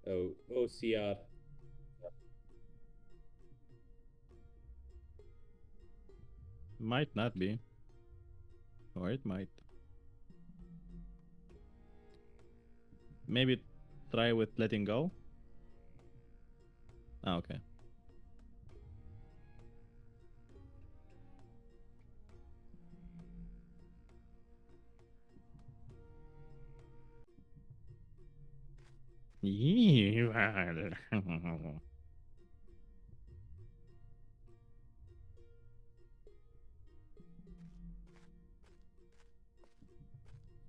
Speaker 2: oh, OCR.
Speaker 1: Might not be, or it might. Maybe try with letting go. Ah, okay.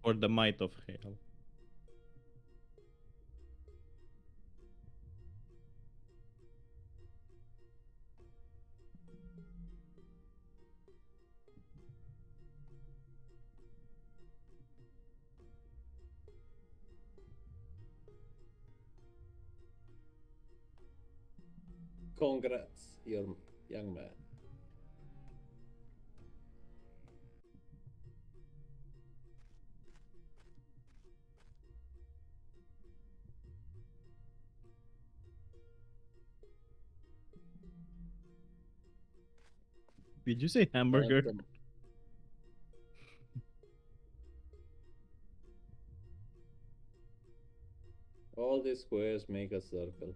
Speaker 1: For the might of hell.
Speaker 2: Congrats, young man.
Speaker 1: Did you say hamburger?
Speaker 2: Phantom. All these squares make a circle.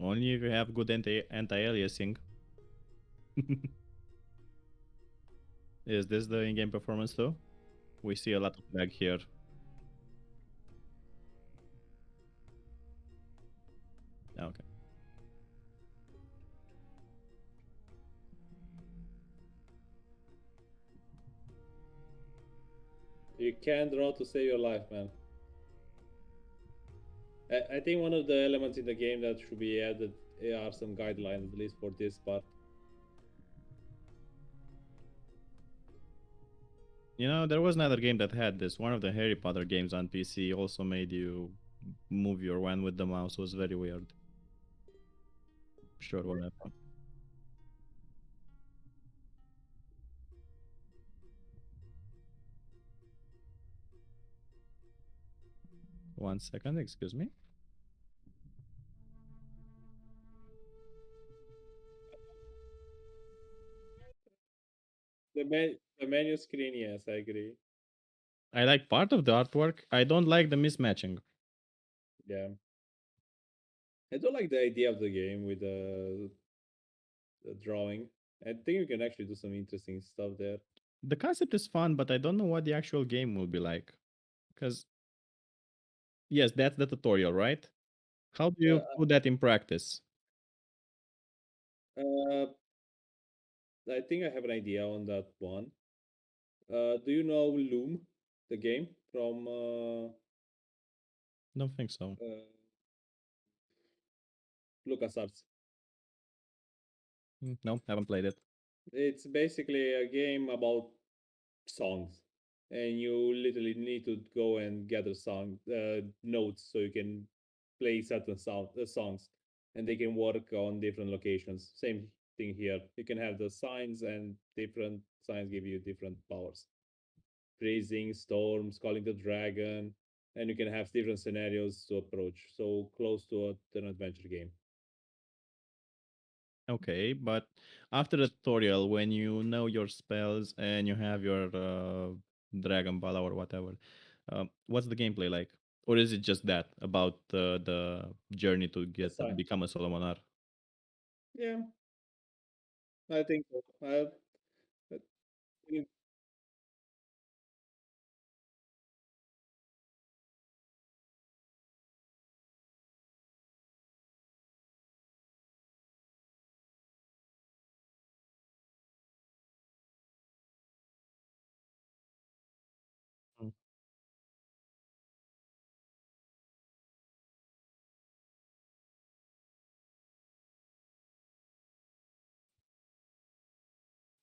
Speaker 1: Only if you have good anti-aliasing. Is this the in-game performance too? We see a lot of lag here. Okay.
Speaker 2: You can't draw to save your life, man. I think one of the elements in the game that should be added are some guidelines, at least for this part.
Speaker 1: You know, there was another game that had this. One of the Harry Potter games on PC also made you move your wand with the mouse. It was very weird. Sure, what happened. One second, excuse me.
Speaker 2: The menu screen, yes, I agree.
Speaker 1: I like part of the artwork. I don't like the mismatching.
Speaker 2: Yeah. I don't like the idea of the game with the drawing. I think you can actually do some interesting stuff there.
Speaker 1: The concept is fun, but I don't know what the actual game will be like. Because, yes, that's the tutorial, right? How do you
Speaker 2: Uh,
Speaker 1: put that in practice?
Speaker 2: uh, I think I have an idea on that one. Do you know Loom, the game from
Speaker 1: Don't think so.
Speaker 2: LucasArts?
Speaker 1: No, haven't played it.
Speaker 2: It's basically a game about songs, and you literally need to go and gather song notes so you can play certain songs, and they can work on different locations. Same thing here. You can have the signs, and different signs give you different powers. Freezing, storms, calling the dragon, and you can have different scenarios to approach. So close to an adventure game.
Speaker 1: Okay, but after the tutorial, when you know your spells and you have your Dragon Ball or whatever, what's the gameplay like? Or is it just that about the journey to
Speaker 2: The sign.
Speaker 1: become a Solomonar?
Speaker 2: Yeah, I think so. I think-
Speaker 1: Mm.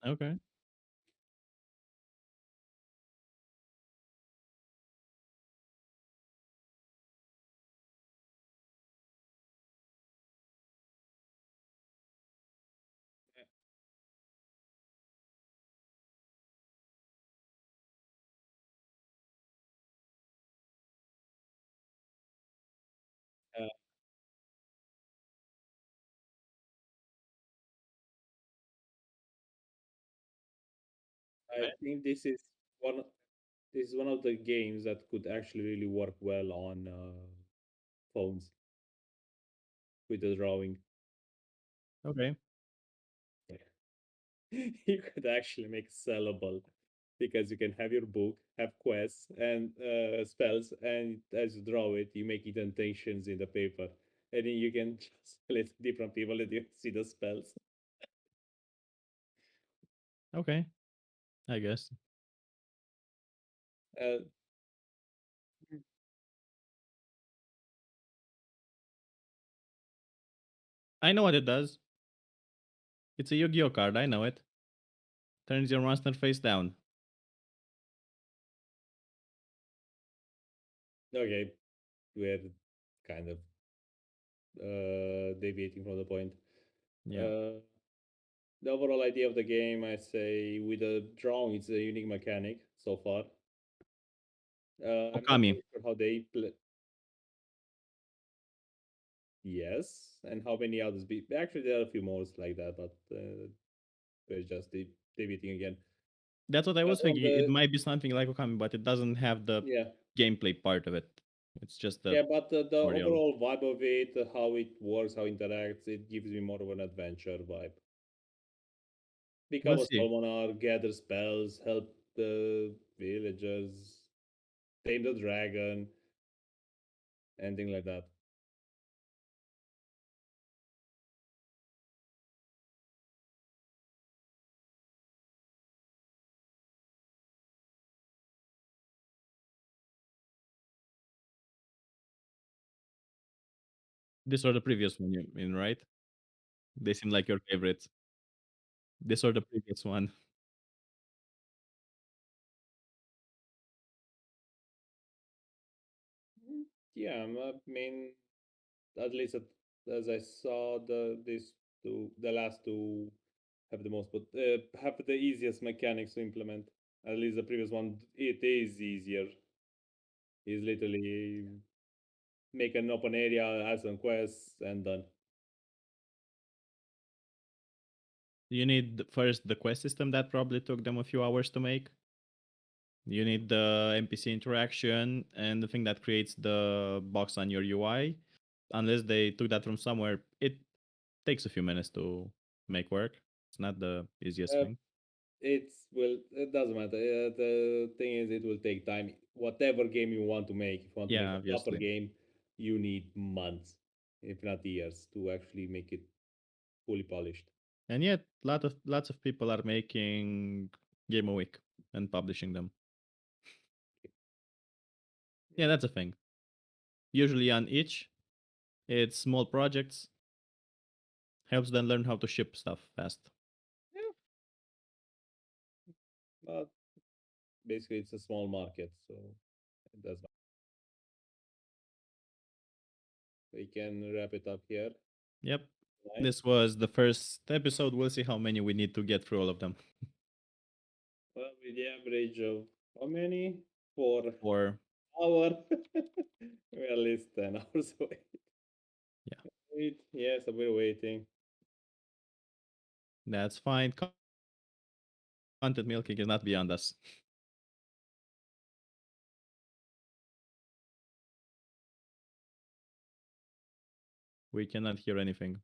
Speaker 1: Okay,
Speaker 2: uh, I
Speaker 1: okay,
Speaker 2: think one. This is one of the games that could actually really work well on phones with the drawing.
Speaker 1: okay.
Speaker 2: You could actually make sellable because you can have your book, have quests and spells, and as you draw it, you make indentations in the paper, and then you can just let different people let you see the spells.
Speaker 1: Okay, I guess.
Speaker 2: Uh,
Speaker 1: I know what it does. It's a Yu-Gi-Oh card. I know it. Turns your monster face down.
Speaker 2: okay, we're kind of deviating from the point.
Speaker 1: Yeah.
Speaker 2: Uh, the overall idea of the game, I say, with the drawing, it's a unique mechanic so far. I'm not
Speaker 1: Okami.
Speaker 2: really sure how they play. Yes, and how many others be? Actually, there are a few more like that, but we're just debating again.
Speaker 1: That's what I was
Speaker 2: On
Speaker 1: thinking. It
Speaker 2: the
Speaker 1: might be something like Okami, but it doesn't have the
Speaker 2: Yeah,
Speaker 1: gameplay part of it. It's just the
Speaker 2: yeah, but the
Speaker 1: tutorial.
Speaker 2: overall vibe of it, how it works, how it interacts, it gives me more of an adventure vibe.
Speaker 1: We'll
Speaker 2: Become a
Speaker 1: see.
Speaker 2: Solmonar, gather spells, help the villagers, tame the dragon, anything like that.
Speaker 1: This or the previous one, you mean, right? They seem like your favorites. This or the previous one.
Speaker 2: Mm, yeah, I mean, at least as I saw, the last two have the most, but have the easiest mechanics to implement. At least the previous one, it is easier. Is literally make an open area, add some quests, and done.
Speaker 1: You need first the quest system that probably took them a few hours to make. You need the NPC interaction and the thing that creates the box on your UI. Unless they took that from somewhere, it takes a few minutes to make work. It's not the easiest
Speaker 2: Uh,
Speaker 1: thing.
Speaker 2: it doesn't matter. The thing is, it will take time. Whatever game you want to make, if you want to make
Speaker 1: Yeah,
Speaker 2: a proper
Speaker 1: obviously.
Speaker 2: game, you need months, if not years, to actually make it fully polished.
Speaker 1: And yet, lots of people are making game a week and publishing them. Yeah, that's a thing. Usually on each, it's small projects. Helps them learn how to ship stuff fast.
Speaker 2: Yeah, but basically it's a small market, so it does. We can wrap it up here.
Speaker 1: Yep.
Speaker 2: Right?
Speaker 1: This was the first episode. We'll see how many we need to get through all of them.
Speaker 2: Well, with the average of how many?
Speaker 1: 4.
Speaker 2: Hour. We're at least 10 hours away.
Speaker 1: Yeah,
Speaker 2: Wait, yes, we're waiting.
Speaker 1: that's fine. Content milking is not beyond us. We cannot hear anything.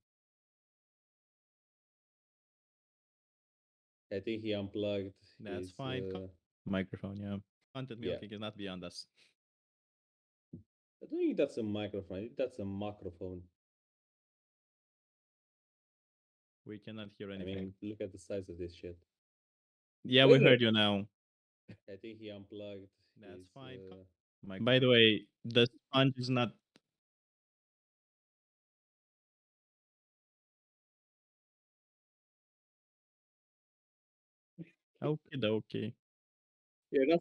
Speaker 2: I think he unplugged
Speaker 1: That's
Speaker 2: his.
Speaker 1: fine. Microphone, yeah. Content
Speaker 2: Yeah,
Speaker 1: milking is not beyond us.
Speaker 2: I don't think that's a microphone. I think that's a microphone.
Speaker 1: We cannot hear
Speaker 2: I mean,
Speaker 1: anything.
Speaker 2: look at the size of this shit.
Speaker 1: Yeah, we heard you now.
Speaker 2: I think he unplugged
Speaker 1: That's
Speaker 2: his.
Speaker 1: fine. By the way, the sponge is not okay. Okay.
Speaker 2: You're not.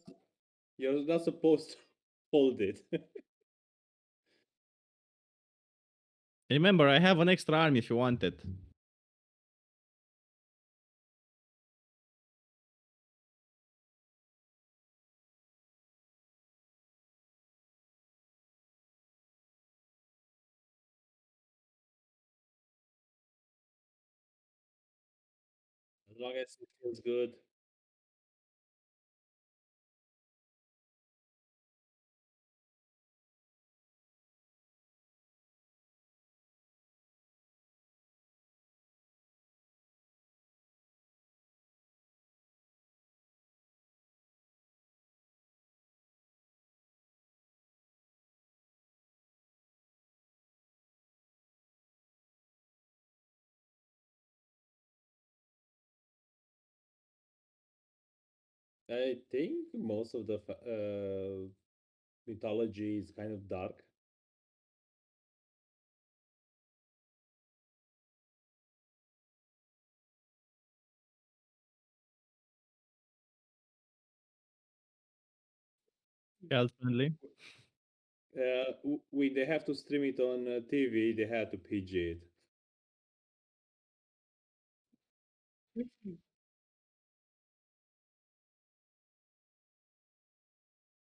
Speaker 2: You're not supposed to hold it.
Speaker 1: Remember, I have an extra arm if you want it.
Speaker 2: As long as it feels good. I think most of the mythology is kind of dark.
Speaker 1: Child friendly.
Speaker 2: When they have to stream it on TV, they had to PG it.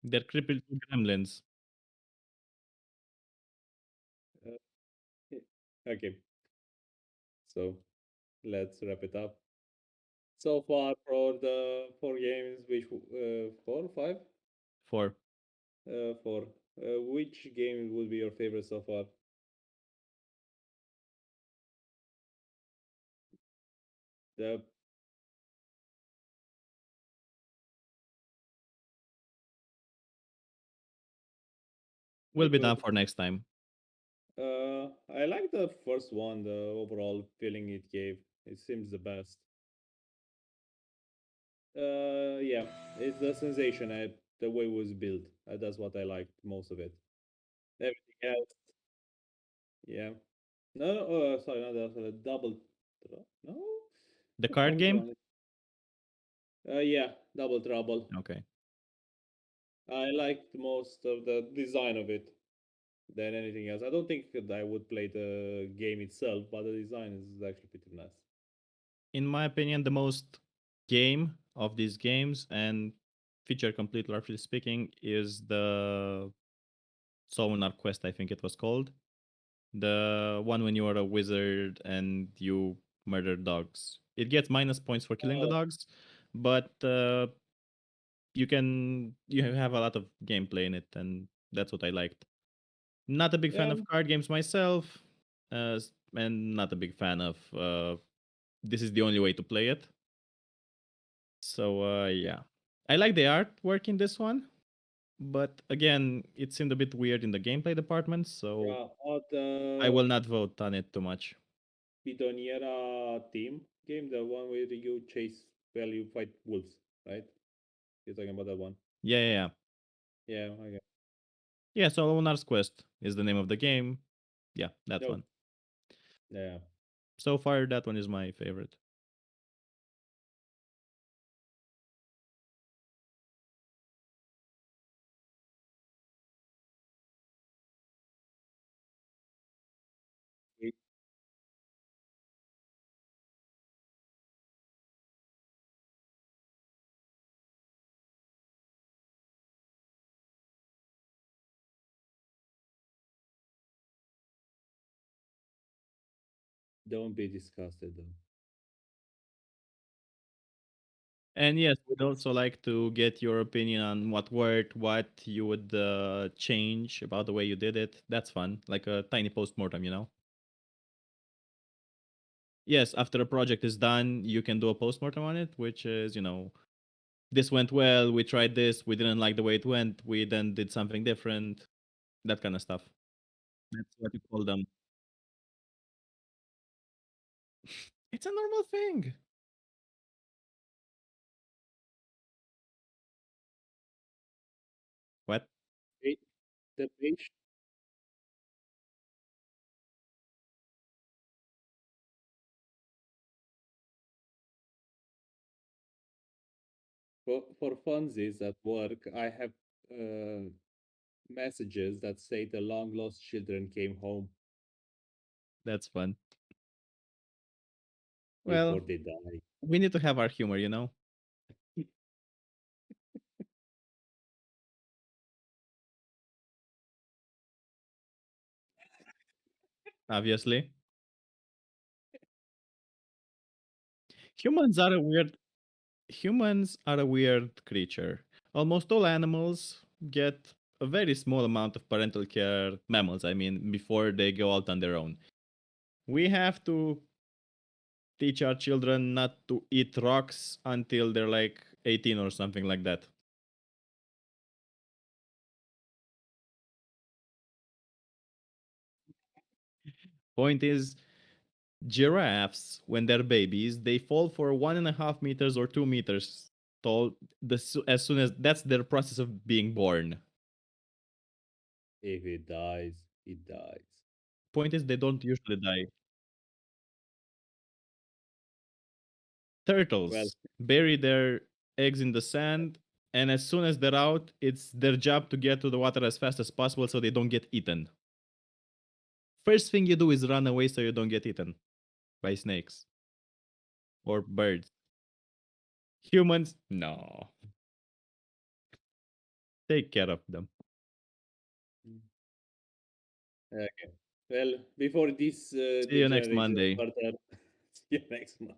Speaker 1: They're crippled to gremlins.
Speaker 2: Uh, okay, so let's wrap it up. So far for the four games, which four, five,
Speaker 1: 4.
Speaker 2: four. Which game would be your favorite so far? The
Speaker 1: Will be done
Speaker 2: good.
Speaker 1: for next time.
Speaker 2: I like the first one. The overall feeling it gave. It seems the best. Yeah, it's the sensation. The way it was built. That's what I liked most of it. Everything else, yeah. No, no, sorry, not the double. No,
Speaker 1: The
Speaker 2: what's
Speaker 1: card
Speaker 2: wrong
Speaker 1: game?
Speaker 2: with yeah, double trouble.
Speaker 1: Okay.
Speaker 2: I liked most of the design of it than anything else. I don't think that I would play the game itself, but the design is actually pretty nice.
Speaker 1: In my opinion, the most game of these games and feature complete, roughly speaking, is the Sonar Quest, I think it was called. The one when you are a wizard and you murder dogs. It gets minus points for killing the
Speaker 2: Oh,
Speaker 1: dogs, but you have a lot of gameplay in it, and that's what I liked. Not a big fan
Speaker 2: yeah,
Speaker 1: of card games myself, and not a big fan of this is the only way to play it. So yeah, I like the artwork in this one, but again, it seemed a bit weird in the gameplay department. So
Speaker 2: yeah.
Speaker 1: I will not vote on it too much.
Speaker 2: Bidoniera team game, the one where you chase, well, you fight wolves, right? You're talking about that one.
Speaker 1: Yeah, yeah, yeah.
Speaker 2: Yeah, okay.
Speaker 1: Yeah, so Lunar's Quest is the name of the game. Yeah, that
Speaker 2: No,
Speaker 1: one.
Speaker 2: yeah.
Speaker 1: So far, that one is my favorite.
Speaker 2: Don't be disgusted though.
Speaker 1: And yes, we'd also like to get your opinion on what worked, what you would change about the way you did it. That's fun, like a tiny post-mortem, you know? Yes, after a project is done, you can do a post-mortem on it, which is, this went well, we tried this, we didn't like the way it went, we then did something different, that kind of stuff. That's what you call them. It's a normal thing. What?
Speaker 2: Pa- The page for funsies at work, I have uh, messages that say the long lost children came home
Speaker 1: That's fun.
Speaker 2: before
Speaker 1: Well,
Speaker 2: they die.
Speaker 1: we need to have our humor, you know? Obviously. Humans are a weird Humans are a weird creature. Almost all animals get a very small amount of parental care, mammals, I mean, before they go out on their own. We have to teach our children not to eat rocks until they're like 18 or something like that. Point is, giraffes, when they're babies, they fall for 1.5 meters or 2 meters tall as soon as that's their process of being born.
Speaker 2: If it dies, it dies.
Speaker 1: Point is, they don't usually die.
Speaker 2: Well,
Speaker 1: Turtles bury their eggs in the sand, and as soon as they're out, it's their job to get to the water as fast as possible so they don't get eaten. First thing you do is run away so you don't get eaten by snakes or birds. Humans, no. Take care of them.
Speaker 2: mm, okay. Well, before this
Speaker 1: See you next
Speaker 2: degenerates
Speaker 1: Monday.
Speaker 2: further, see you next month.